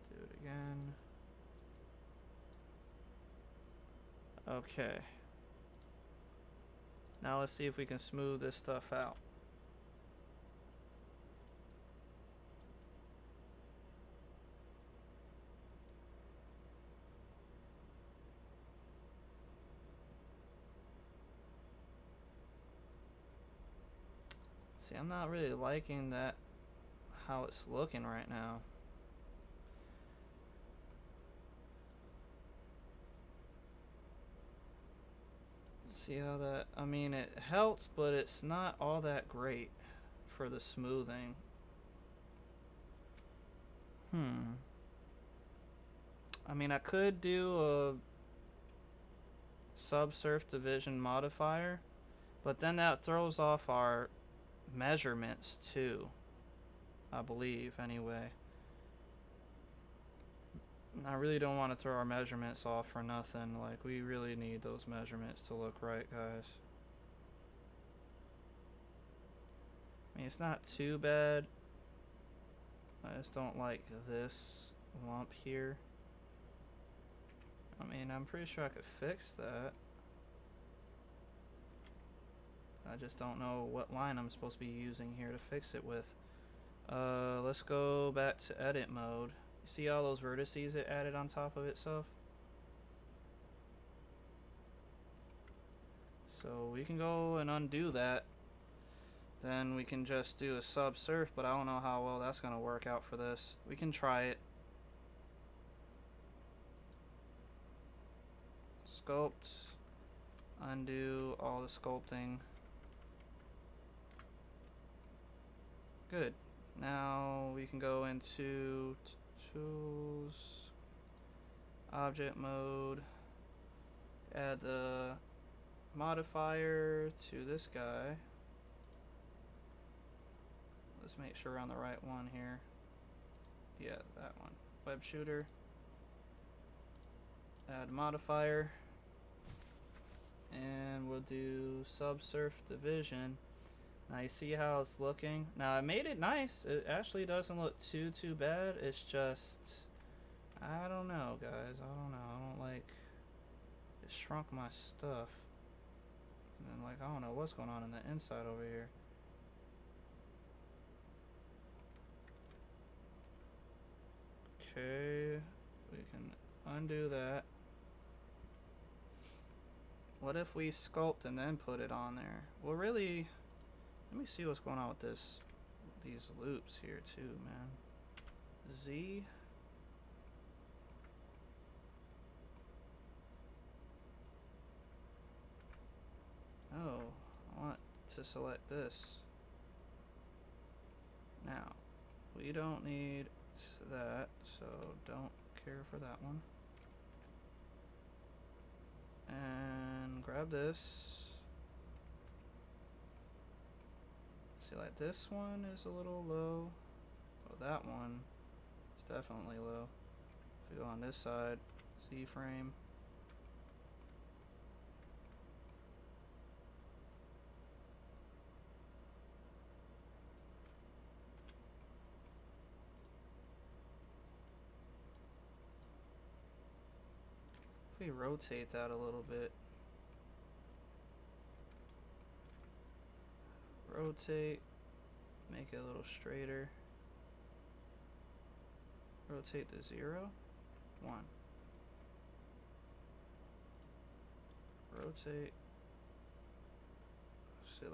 Do it again. Okay. Now let's see if we can smooth this stuff out. See, I'm not really liking that, how it's looking right now. See how that, I mean, it helps, but it's not all that great for the smoothing. I mean, I could do a subsurf division modifier, but then that throws off our measurements too, I believe, anyway. I really don't want to throw our measurements off for nothing. Like, we really need those measurements to look right, guys. I mean, it's not too bad. I just don't like this lump here. I mean, I'm pretty sure I could fix that. I just don't know what line I'm supposed to be using here to fix it with. Let's go back to edit mode. See all those vertices it added on top of itself? So we can go and undo that. Then we can just do a sub surf, but I don't know how well that's gonna work out for this. We can try it. Sculpt, undo all the sculpting. Good. Now we can go into tools, object mode, add the modifier to this guy. Let's make sure we're on the right one here. Yeah, that one. Web shooter. Add modifier. And we'll do subsurf division. Now you see how it's looking? Now I made it nice. It actually doesn't look too bad. It's just, I don't know, guys. I don't know. I don't like, it shrunk my stuff. And then, like, I don't know what's going on in the inside over here. Okay, we can undo that. What if we sculpt and then put it on there? Well, really, let me see what's going on with these loops here too, man. Z. Oh, I want to select this. Now, we don't need that, so don't care for that one. And grab this. See, like this one is a little low. Oh, that one is definitely low. If we go on this side, Z frame. If we rotate that a little bit. Rotate, make it a little straighter. Rotate to 0, 1. Rotate. See, like